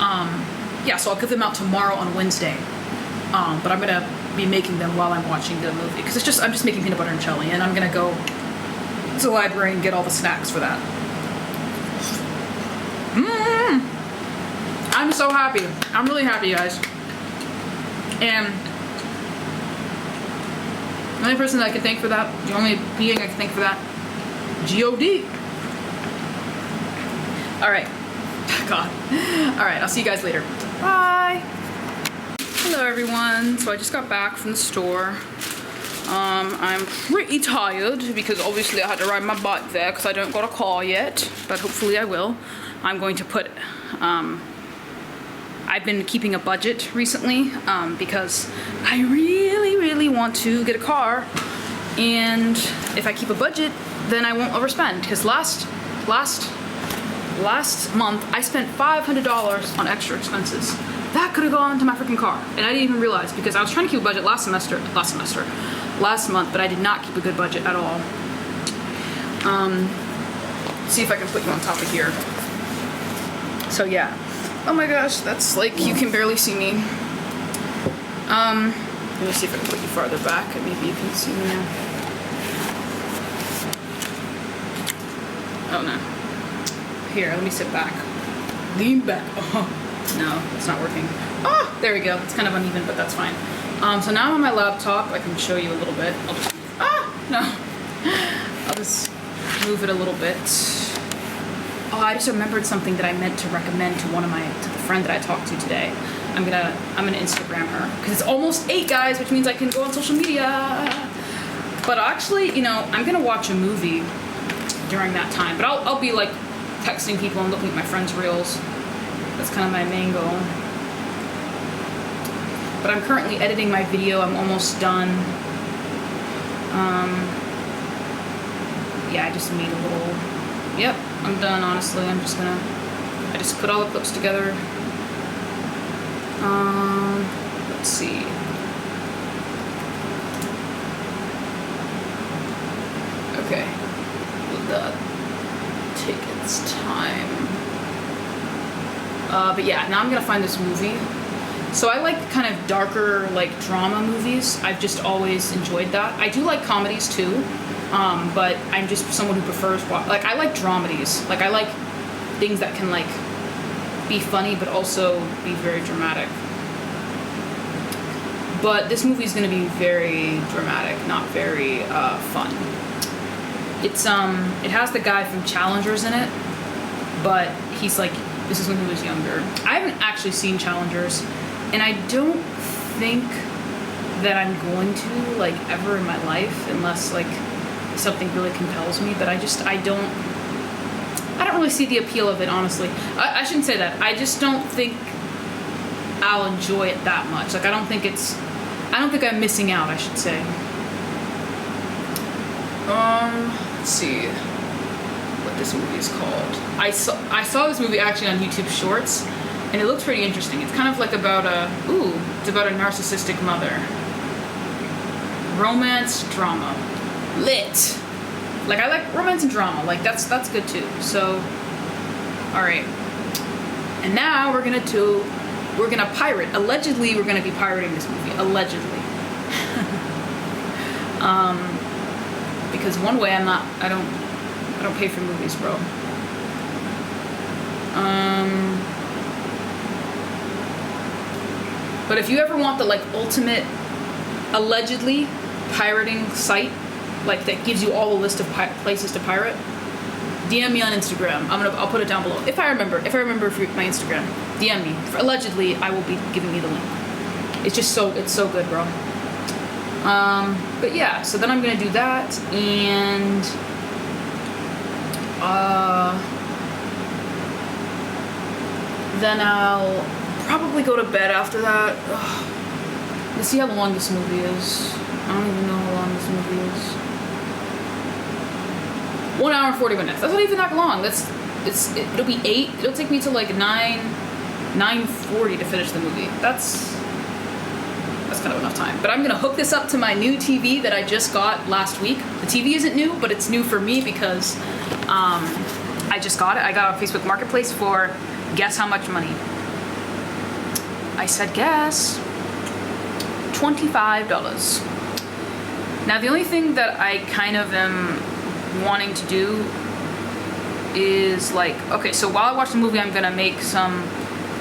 Yeah, so I'll give them out tomorrow on Wednesday. But I'm gonna be making them while I'm watching the movie, because I'm just making peanut butter and jelly, and I'm gonna go to the library and get all the snacks for that. I'm so happy. I'm really happy, guys. And the only person that I can thank for that, the only being I can thank for that, G-O-D. All right. God. All right, I'll see you guys later. Bye. Hello, everyone. So I just got back from the store. I'm pretty tired because obviously I had to ride my bike there because I don't got a car yet, but hopefully I will. I'm going to put, I've been keeping a budget recently because I really want to get a car, and if I keep a budget, then I won't overspend, because last month I spent $500 on extra expenses. That could have gone to my freaking car, and I didn't even realize, because I was trying to keep a budget last month, but I did not keep a good budget at all. See if I can put you on top of here. So yeah. Oh my gosh, that's like, you can barely see me. Let me see if I can put you farther back and maybe you can see me now. Oh no. Here, let me sit back. Lean back. Oh, no, it's not working. Oh, there we go. It's kind of uneven, but that's fine. So now I'm on my laptop. I can show you a little bit. I'll just move it a little bit. Oh, I just remembered something that I meant to recommend to the friend that I talked to today. I'm gonna Instagram her, because it's almost 8, guys, which means I can go on social media. But actually, you know, I'm gonna watch a movie during that time. But I'll be like texting people and looking at my friends' reels. That's kind of my main goal. But I'm currently editing my video. I'm almost done. Yeah, I just made a little. Yep, I'm done, honestly. I just put all the clips together. Let's see. Okay. Let that take its time. But yeah, now I'm gonna find this movie. So I like kind of darker, like, drama movies. I've just always enjoyed that. I do like comedies too. But I'm just someone who prefers, like, I like dramedies. Like, I like things that can, like, be funny but also be very dramatic. But this movie is going to be very dramatic, not very fun. It has the guy from Challengers in it, but he's like, this is when he was younger. I haven't actually seen Challengers, and I don't think that I'm going to, like, ever in my life, unless, like, something really compels me. But I don't really see the appeal of it, honestly. I shouldn't say that. I just don't think I'll enjoy it that much. Like, I don't think I'm missing out, I should say. Let's see what this movie is called. I saw this movie actually on YouTube Shorts, and it looks pretty interesting. It's kind of like about it's about a narcissistic mother. Romance drama. Lit. Like, I like romance and drama. Like, that's good too. So, all right. And now we're gonna pirate. Allegedly, we're gonna be pirating this movie. Allegedly. Because one way I don't pay for movies, bro. But if you ever want the, like, ultimate allegedly pirating site, like that gives you all the list of places to pirate, DM me on Instagram. I'll put it down below. If I remember my Instagram, DM me. Allegedly, I will be giving you the link. It's so good, bro. But yeah, so then I'm gonna do that, and then I'll probably go to bed after that. Ugh. Let's see how long this movie is. I don't even know how long this movie is. 1 hour and 40 minutes. That's not even that long. It'll be 8. It'll take me to like 9:40 to finish the movie. That's kind of enough time. But I'm gonna hook this up to my new TV that I just got last week. The TV isn't new, but it's new for me because I just got it. I got it on Facebook Marketplace for, guess how much money? I said guess. $25. Now the only thing that I kind of am wanting to do is like, okay, so while I watch the movie, I'm gonna make some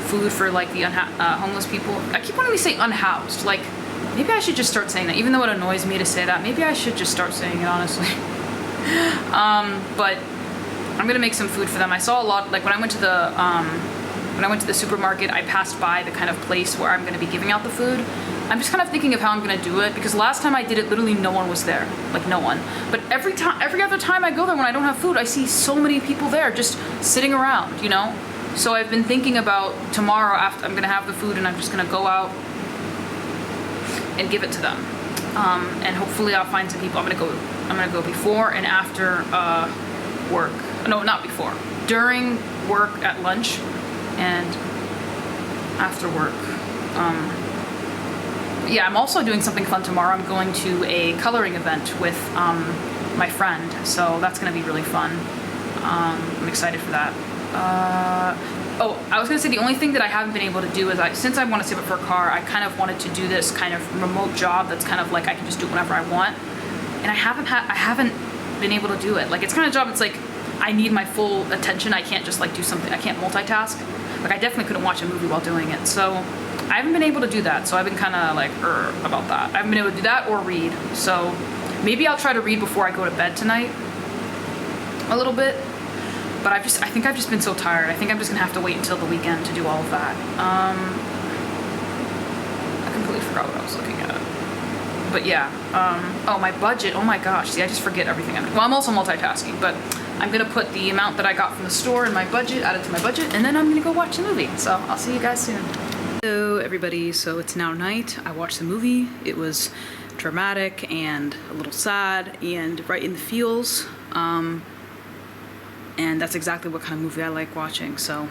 food for like the homeless people. I keep wanting to say unhoused. Like, maybe I should just start saying that, even though it annoys me to say that. Maybe I should just start saying it, honestly. But I'm gonna make some food for them. I saw a lot, like when I went to the supermarket, I passed by the kind of place where I'm gonna be giving out the food. I'm just kind of thinking of how I'm gonna do it, because last time I did it, literally no one was there, like no one. But every other time I go there when I don't have food, I see so many people there just sitting around, you know? So I've been thinking about tomorrow after I'm gonna have the food, and I'm just gonna go out and give it to them. And hopefully I'll find some people. I'm gonna go before and after work. No, not before. During work at lunch and after work. Yeah, I'm also doing something fun tomorrow. I'm going to a coloring event with my friend, so that's gonna be really fun. I'm excited for that. Oh, I was gonna say the only thing that I haven't been able to do is since I want to save up for a car, I kind of wanted to do this kind of remote job that's kind of like I can just do it whenever I want, and I haven't been able to do it. Like, it's kind of a job that's like I need my full attention. I can't just like do something. I can't multitask. Like, I definitely couldn't watch a movie while doing it. So I haven't been able to do that. So I've been kind of like about that. I haven't been able to do that or read. So maybe I'll try to read before I go to bed tonight a little bit. But I think I've just been so tired. I think I'm just gonna have to wait until the weekend to do all of that. I completely forgot what I was looking at. But yeah, oh, my budget, oh my gosh. See, I just forget everything. Well, I'm also multitasking, but I'm gonna put the amount that I got from the store in my budget, add it to my budget, and then I'm gonna go watch the movie. So I'll see you guys soon. Hello everybody, so it's now night. I watched the movie. It was dramatic and a little sad and right in the feels. And that's exactly what kind of movie I like watching. So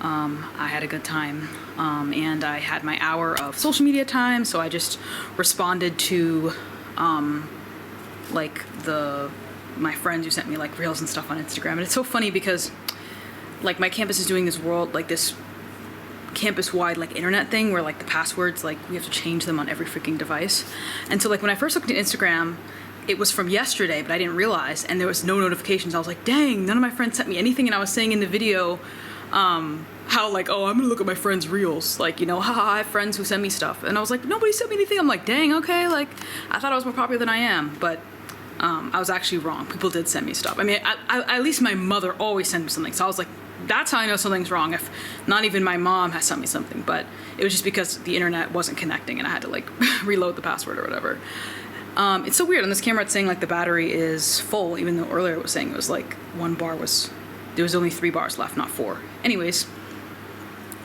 I had a good time, and I had my hour of social media time, so I just responded to like my friends who sent me like reels and stuff on Instagram. And it's so funny because like my campus is doing this campus-wide like internet thing where like the passwords, like we have to change them on every freaking device. And so like when I first looked at Instagram, it was from yesterday, but I didn't realize, and there was no notifications. I was like, dang, none of my friends sent me anything. And I was saying in the video how like, oh, I'm gonna look at my friends' reels, like, you know, haha, I have friends who send me stuff. And I was like, nobody sent me anything. I'm like, dang, okay, like I thought I was more popular than I am, but I was actually wrong. People did send me stuff. I mean, at least my mother always sent me something, so I was like, that's how I know something's wrong, if not even my mom has sent me something. But it was just because the internet wasn't connecting and I had to like reload the password or whatever. It's so weird on this camera. It's saying like the battery is full, even though earlier it was saying it was like there was only 3 bars left, not 4. Anyways,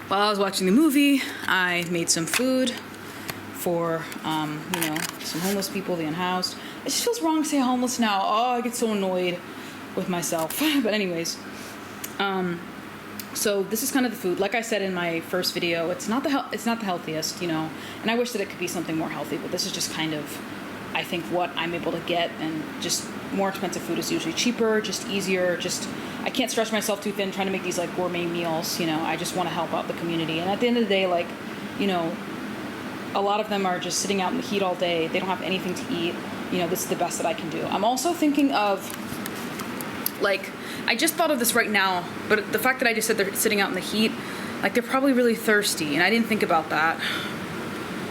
while I was watching the movie, I made some food for you know, some homeless people, the unhoused. It just feels wrong to say homeless now. Oh, I get so annoyed with myself. But anyways, so this is kind of the food. Like I said in my first video, it's not the healthiest, you know, and I wish that it could be something more healthy, but this is just kind of, I think, what I'm able to get. And just more expensive food is usually cheaper, just easier. Just, I can't stretch myself too thin trying to make these like gourmet meals, you know. I just want to help out the community. And at the end of the day, like, you know, a lot of them are just sitting out in the heat all day. They don't have anything to eat. You know, this is the best that I can do. I'm also thinking of, like, I just thought of this right now, but the fact that I just said they're sitting out in the heat, like, they're probably really thirsty, and I didn't think about that.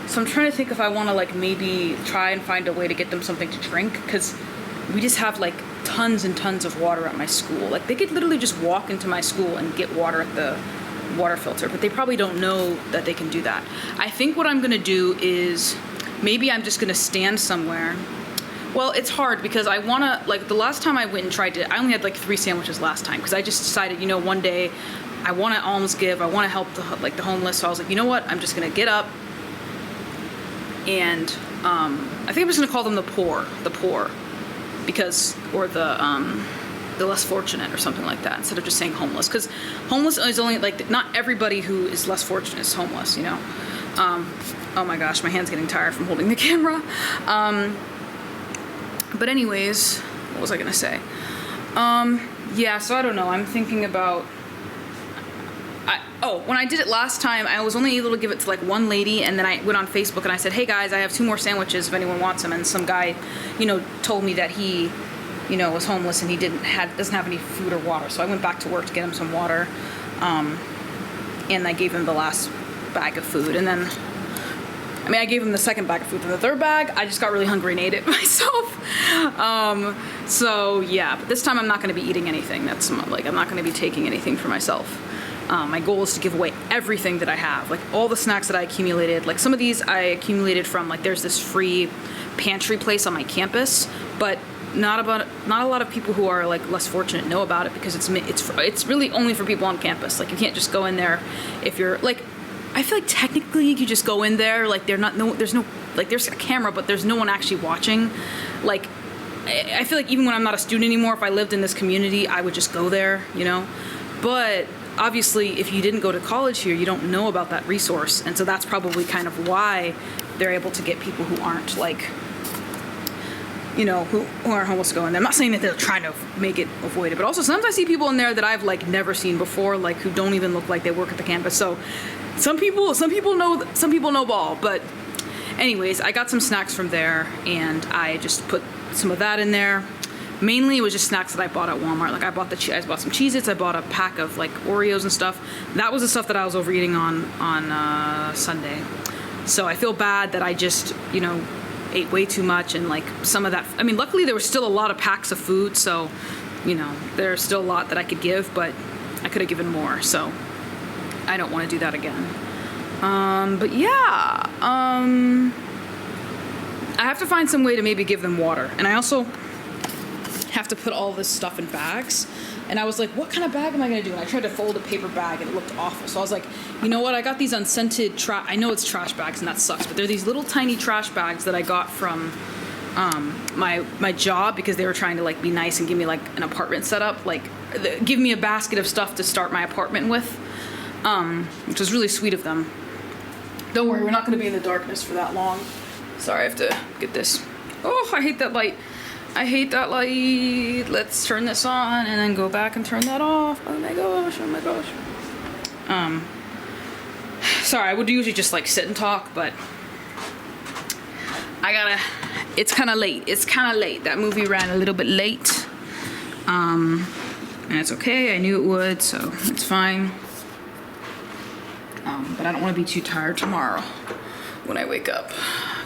So I'm trying to think if I want to like maybe try and find a way to get them something to drink, because we just have like tons and tons of water at my school. Like they could literally just walk into my school and get water at the water filter, but they probably don't know that they can do that. I think what I'm gonna do is maybe I'm just gonna stand somewhere. Well, it's hard because I wanna, like the last time I went and tried to, I only had like 3 sandwiches last time because I just decided, you know, one day I wanna alms give, I wanna help the homeless. So I was like, you know what, I'm just gonna get up and I think I'm just gonna call them the poor, because, or the less fortunate or something like that, instead of just saying homeless, because homeless is only like, not everybody who is less fortunate is homeless, you know. Oh my gosh, my hand's getting tired from holding the camera. But anyways, what was I gonna say? Yeah, so I don't know, I'm thinking about, when I did it last time, I was only able to give it to like one lady, and then I went on Facebook and I said, hey guys, I have 2 more sandwiches if anyone wants them, and some guy, you know, told me that he, you know, was homeless and he doesn't have any food or water. So I went back to work to get him some water, and I gave him the last bag of food, and then, I mean, I gave him the second bag of food, and the third bag, I just got really hungry and ate it myself. So yeah, but this time I'm not gonna be eating anything. That's like, I'm not gonna be taking anything for myself. My goal is to give away everything that I have, like all the snacks that I accumulated. Like some of these I accumulated from, like there's this free pantry place on my campus, but not a lot of people who are like less fortunate know about it, because it's really only for people on campus. Like you can't just go in there if you're like, I feel like technically you could just go in there, like there's a camera, but there's no one actually watching. Like I feel like even when I'm not a student anymore, if I lived in this community, I would just go there, you know. But obviously if you didn't go to college here, you don't know about that resource, and so that's probably kind of why they're able to get people who aren't like, you know, who aren't homeless to go in there. I'm not saying that they're trying to make it avoid it, but also sometimes I see people in there that I've like never seen before, like who don't even look like they work at the campus. So some people know ball. But anyways, I got some snacks from there, and I just put some of that in there. Mainly it was just snacks that I bought at Walmart. Like I bought some Cheez-Its, I bought a pack of like Oreos and stuff. That was the stuff that I was overeating on Sunday. So I feel bad that I just, you know, ate way too much, and like some of that, I mean, luckily there was still a lot of packs of food, so, you know, there's still a lot that I could give, but I could have given more, so I don't want to do that again. But yeah, I have to find some way to maybe give them water, and I also have to put all this stuff in bags. And I was like, what kind of bag am I gonna do? And I tried to fold a paper bag and it looked awful. So I was like, you know what? I got these unscented I know it's trash bags and that sucks, but they're these little tiny trash bags that I got from my job, because they were trying to like be nice and give me like an apartment setup, like give me a basket of stuff to start my apartment with, which was really sweet of them. Don't worry, we're not gonna be in the darkness for that long. Sorry, I have to get this. Oh, I hate that light. I hate that light. Let's turn this on and then go back and turn that off. Oh my gosh, oh my gosh. Sorry, I would usually just like sit and talk, but it's kind of late. That movie ran a little bit late. And it's okay, I knew it would, so it's fine. But I don't want to be too tired tomorrow when I wake up,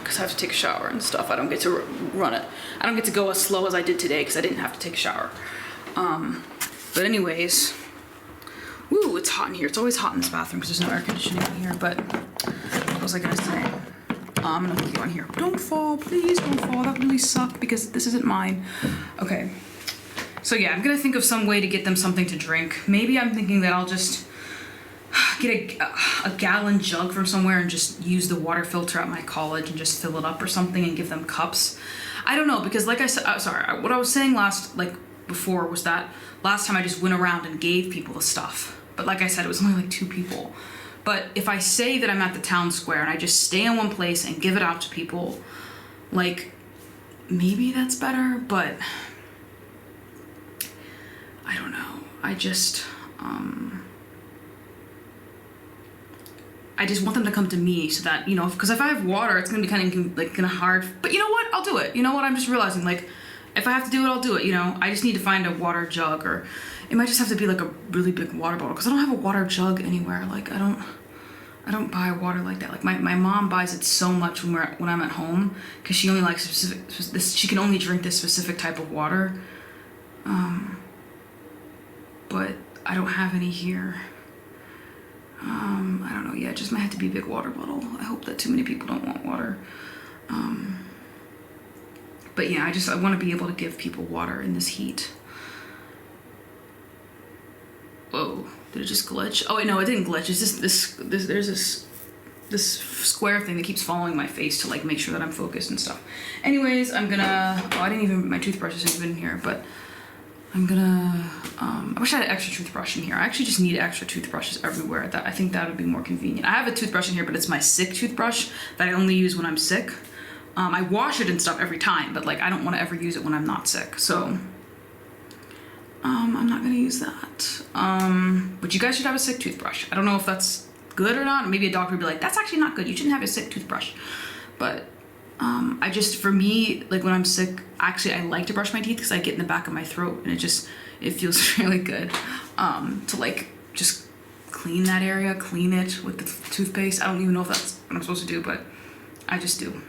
because I have to take a shower and stuff. I don't get to run it. I don't get to go as slow as I did today because I didn't have to take a shower. But anyways, woo, it's hot in here. It's always hot in this bathroom because there's no air conditioning in here. But what was I gonna say? I'm gonna put you on here. Don't fall, please don't fall. That would really suck because this isn't mine. Okay. So yeah, I'm gonna think of some way to get them something to drink. Maybe I'm thinking that I'll just get a gallon jug from somewhere and just use the water filter at my college and just fill it up or something and give them cups. I don't know, because like I said, sorry, what I was saying before was that last time I just went around and gave people the stuff. But like I said, it was only like 2 people. But if I say that I'm at the town square and I just stay in one place and give it out to people, like maybe that's better, but I don't know. I just want them to come to me so that, you know, because if I have water, it's gonna be kind of hard. But you know what? I'll do it. You know what? I'm just realizing, like, if I have to do it, I'll do it. You know, I just need to find a water jug, or it might just have to be like a really big water bottle, because I don't have a water jug anywhere. Like, I don't I don't buy water like that. Like my mom buys it so much when I'm at home, because she only likes she can only drink this specific type of water. But I don't have any here. I don't know. Yeah, it just might have to be a big water bottle. I hope that too many people don't want water. But yeah, I want to be able to give people water in this heat. Whoa, did it just glitch? Oh wait, no, it didn't glitch. It's just there's this square thing that keeps following my face to like make sure that I'm focused and stuff. Anyways, I'm gonna, my toothbrush isn't even in here, but I'm gonna, I wish I had an extra toothbrush in here. I actually just need extra toothbrushes everywhere. I think that would be more convenient. I have a toothbrush in here, but it's my sick toothbrush that I only use when I'm sick. I wash it and stuff every time, but like I don't want to ever use it when I'm not sick, so I'm not gonna use that. But you guys should have a sick toothbrush. I don't know if that's good or not. Maybe a doctor would be like, that's actually not good. You shouldn't have a sick toothbrush. But for me, like when I'm sick, actually I like to brush my teeth because I get in the back of my throat and it feels really good to like just clean that area, clean it with the toothpaste. I don't even know if that's what I'm supposed to do, but I just do.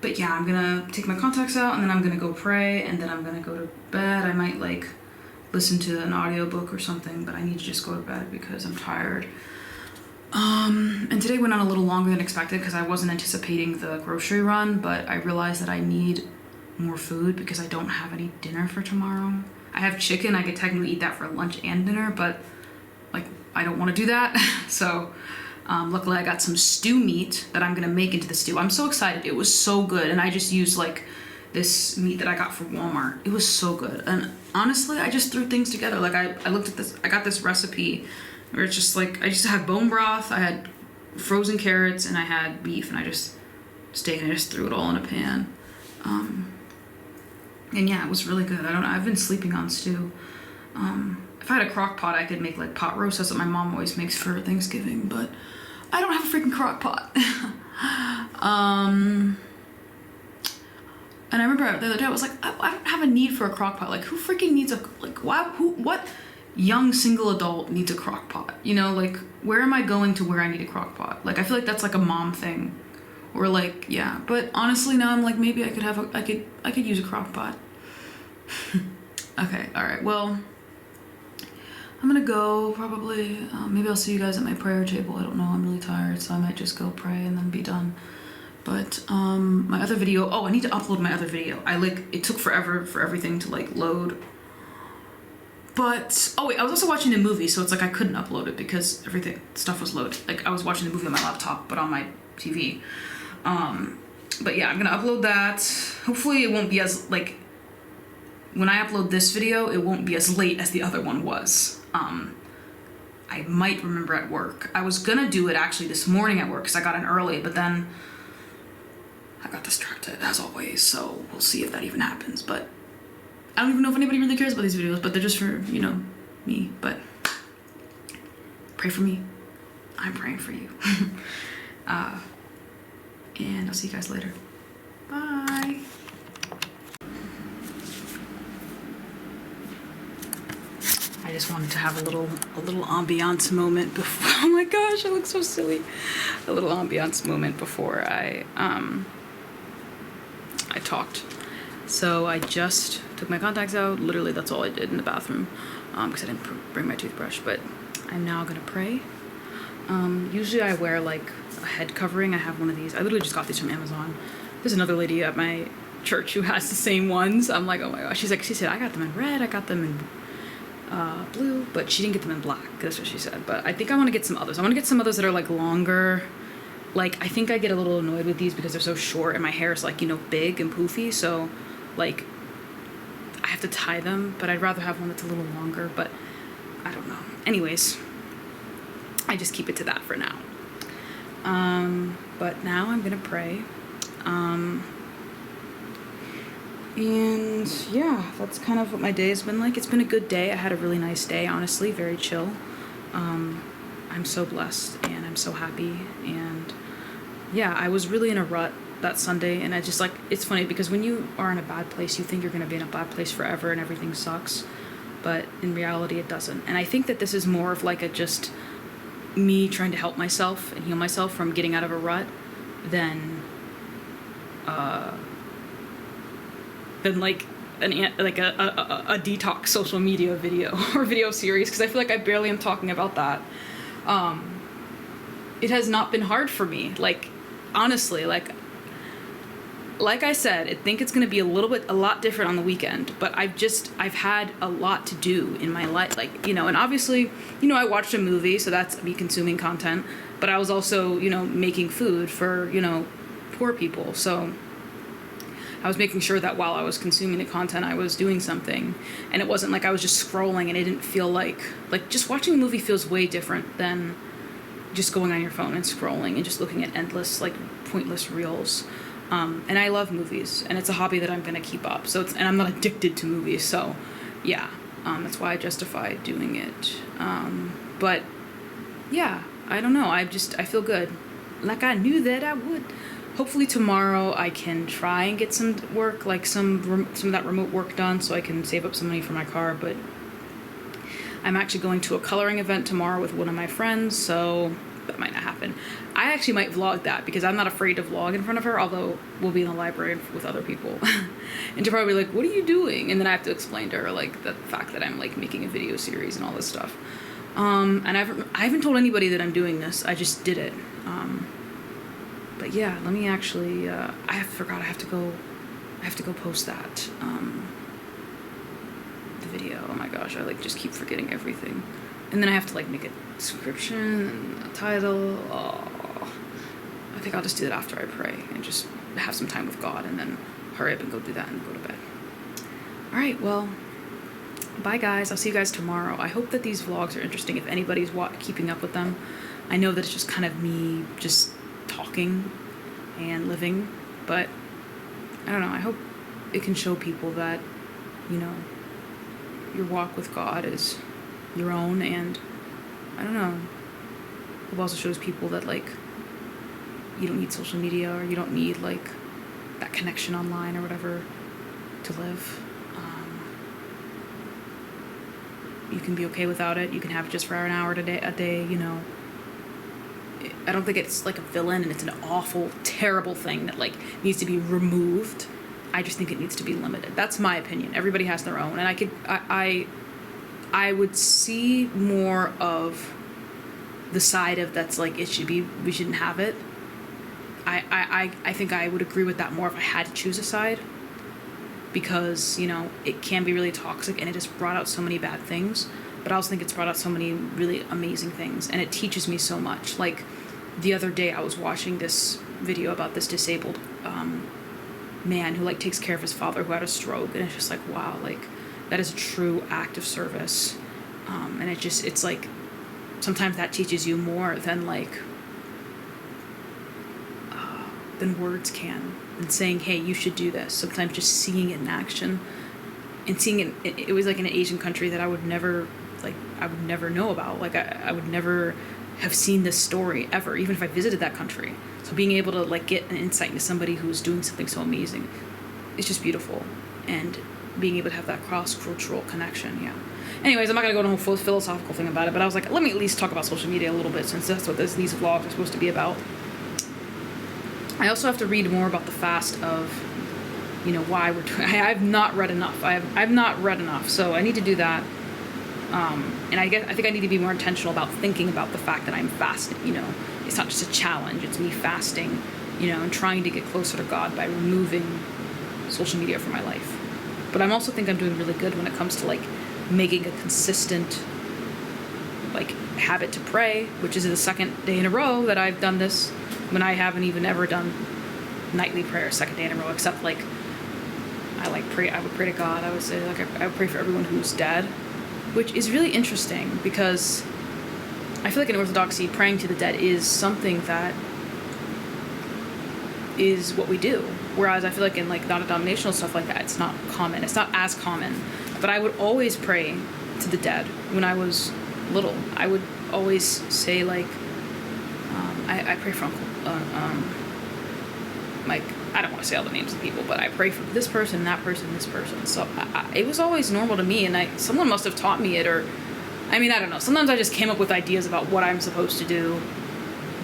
But yeah, I'm gonna take my contacts out and then I'm gonna go pray and then I'm gonna go to bed. I might like listen to an audiobook or something, but I need to just go to bed because I'm tired. And today went on a little longer than expected because I wasn't anticipating the grocery run, but I realized that I need more food because I don't have any dinner for tomorrow. I have chicken. I could technically eat that for lunch and dinner, but like I don't want to do that. So luckily I got some stew meat that I'm gonna make into the stew. I'm so excited. It was so good, and I just used like this meat that I got from Walmart. It was so good, and honestly I just threw things together. Like I looked at this, I got this recipe where it's just like I just had bone broth, I had frozen carrots, and I had beef, and I just threw it all in a pan. And yeah, it was really good. I've been sleeping on stew. If I had a crock pot, I could make like pot roast. That's what my mom always makes for Thanksgiving, but I don't have a freaking crock pot. And I remember the other day I was like, I don't have a need for a crock pot. Like who freaking needs what young single adult needs a crock pot? You know, like where am I going to where I need a crock pot? Like I feel like that's like a mom thing. Or like, yeah, but honestly now I'm like, maybe I could use a crock pot. Okay, all right, well, I'm gonna go probably, maybe I'll see you guys at my prayer table. I don't know, I'm really tired, so I might just go pray and then be done. But my other video, I need to upload my other video. It took forever for everything to like load. But, oh wait, I was also watching the movie, so it's like I couldn't upload it because stuff was loaded. Like I was watching the movie on my laptop, but on my TV. But yeah, I'm gonna upload that. Hopefully it won't be as, like, when I upload this video, it won't be as late as the other one was. I might remember at work. I was gonna do it actually this morning at work because I got in early, but then I got distracted as always, so we'll see if that even happens. But I don't even know if anybody really cares about these videos, but they're just for, you know, me. But pray for me. I'm praying for you. And I'll see you guys later. Bye. I just wanted to have a little ambiance moment before. Oh my gosh, I look so silly. A little ambiance moment before I talked. So I just took my contacts out. Literally, that's all I did in the bathroom because I didn't bring my toothbrush. But I'm now gonna pray. Usually I wear like a head covering. I have one of these. I literally just got these from Amazon. There's another lady at my church who has the same ones. I'm like, oh my gosh. She said, I got them in red. I got them in blue, but she didn't get them in black. That's what she said. But I think I want to get some others. I want to get some others that are like longer. Like I think I get a little annoyed with these because they're so short and my hair is like, you know, big and poofy. So like I have to tie them, but I'd rather have one that's a little longer, but I don't know. Anyways, I just keep it to that for now. But now I'm gonna pray. And yeah, that's kind of what my day has been like. It's been a good day. I had a really nice day, honestly, very chill. I'm so blessed and I'm so happy. And yeah, I was really in a rut that Sunday, and I just like, it's funny because when you are in a bad place, you think you're gonna be in a bad place forever and everything sucks. but in reality it doesn't. And I think that this is more of like a just me trying to help myself and heal myself from getting out of a rut than like a detox social media video or video series, because I feel like I barely am talking about that. It has not been hard for me. Like, honestly, like I said, I think it's going to be a lot different on the weekend, but I've had a lot to do in my life. Like, you know, and obviously, you know, I watched a movie, so that's me consuming content, but I was also, you know, making food for, you know, poor people. So I was making sure that while I was consuming the content, I was doing something, and it wasn't like I was just scrolling and it didn't feel like just watching a movie feels way different than just going on your phone and scrolling and just looking at endless, like, pointless reels. And I love movies, and it's a hobby that I'm going to keep up. And I'm not addicted to movies, so yeah, that's why I justify doing it. But yeah, I don't know. I feel good. Like I knew that I would. Hopefully tomorrow I can try and get some work, like some of that remote work done, so I can save up some money for my car. But I'm actually going to a coloring event tomorrow with one of my friends, so that might not happen. I actually might vlog that, because I'm not afraid to vlog in front of her, although we'll be in the library with other people. And she'll probably be like, what are you doing? And then I have to explain to her, like, the fact that I'm, like, making a video series and all this stuff. And I haven't told anybody that I'm doing this. I just did it. But yeah, let me actually, I have to go post that, the video. Oh my gosh, I, like, just keep forgetting everything. And then I have to, like, make a description and a title. Oh, I think I'll just do that after I pray and just have some time with God, and then hurry up and go do that and go to bed. All right, well, bye guys. I'll see you guys tomorrow. I hope that these vlogs are interesting if anybody's keeping up with them. I know that it's just kind of me just talking and living, but I don't know. I hope it can show people that, you know, your walk with God is your own, and I don't know. It also shows people that, like, you don't need social media, or you don't need, like, that connection online or whatever to live. You can be okay without it. You can have it just for an hour a day, you know. I don't think it's like a villain and it's an awful, terrible thing that, like, needs to be removed. I just think it needs to be limited. That's my opinion. Everybody has their own, and I would see more of the side of that's like we shouldn't have it. I think I would agree with that more if I had to choose a side, because, you know, it can be really toxic and it has brought out so many bad things, but I also think it's brought out so many really amazing things, and it teaches me so much. Like, the other day I was watching this video about this disabled man who, like, takes care of his father who had a stroke, and it's just like, wow, like, that is a true act of service. And it's like, sometimes that teaches you more than, like, than words can, and saying, hey, you should do this. Sometimes just seeing it in action, and seeing it was like in an Asian country that I would never know about. Like, I would never have seen this story ever, even if I visited that country. So being able to, like, get an insight into somebody who's doing something so amazing, it's just beautiful. And being able to have that cross-cultural connection, yeah. Anyways, I'm not going to go into a whole philosophical thing about it, but I was like, let me at least talk about social media a little bit, since that's what these vlogs are supposed to be about. I also have to read more about the fast of, you know, why we're doing. I've not read enough. I've not read enough, so I need to do that. And I think I need to be more intentional about thinking about the fact that I'm fasting. You know, it's not just a challenge; it's me fasting. You know, and trying to get closer to God by removing social media from my life. But I also think I'm doing really good when it comes to, like, making a consistent, like, habit to pray, which is the second day in a row that I've done this, when I haven't even ever done nightly prayer second day in a row, except, like, I would pray to God. I would say, like, I would pray for everyone who's dead, which is really interesting, because I feel like in Orthodoxy, praying to the dead is something that is what we do. Whereas I feel like in, like, non-denominational stuff like that, it's not common. It's not as common. But I would always pray to the dead when I was little. I would always say, like, I pray for Uncle, like, I don't want to say all the names of people, but I pray for this person, that person, this person. So it was always normal to me, and someone must have taught me it, or, I mean, I don't know. Sometimes I just came up with ideas about what I'm supposed to do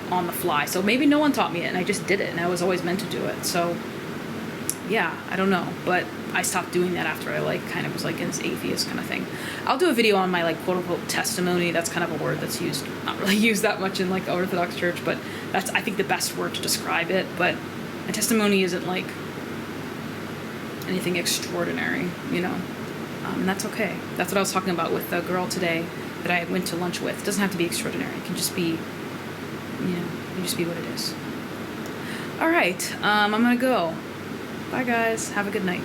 on the fly. So maybe no one taught me it, and I just did it, and I was always meant to do it. So, yeah, I don't know. But I stopped doing that after I, like, kind of was, like, in this atheist kind of thing. I'll do a video on my, like, quote-unquote testimony. That's kind of a word that's used, not really used that much in, like, the Orthodox Church, but that's, I think, the best word to describe it. But a testimony isn't, like, anything extraordinary, you know? And that's okay. That's what I was talking about with the girl today that I went to lunch with. It doesn't have to be extraordinary. It can just be, you know, it can just be what it is. All right, I'm gonna go. Bye, guys. Have a good night.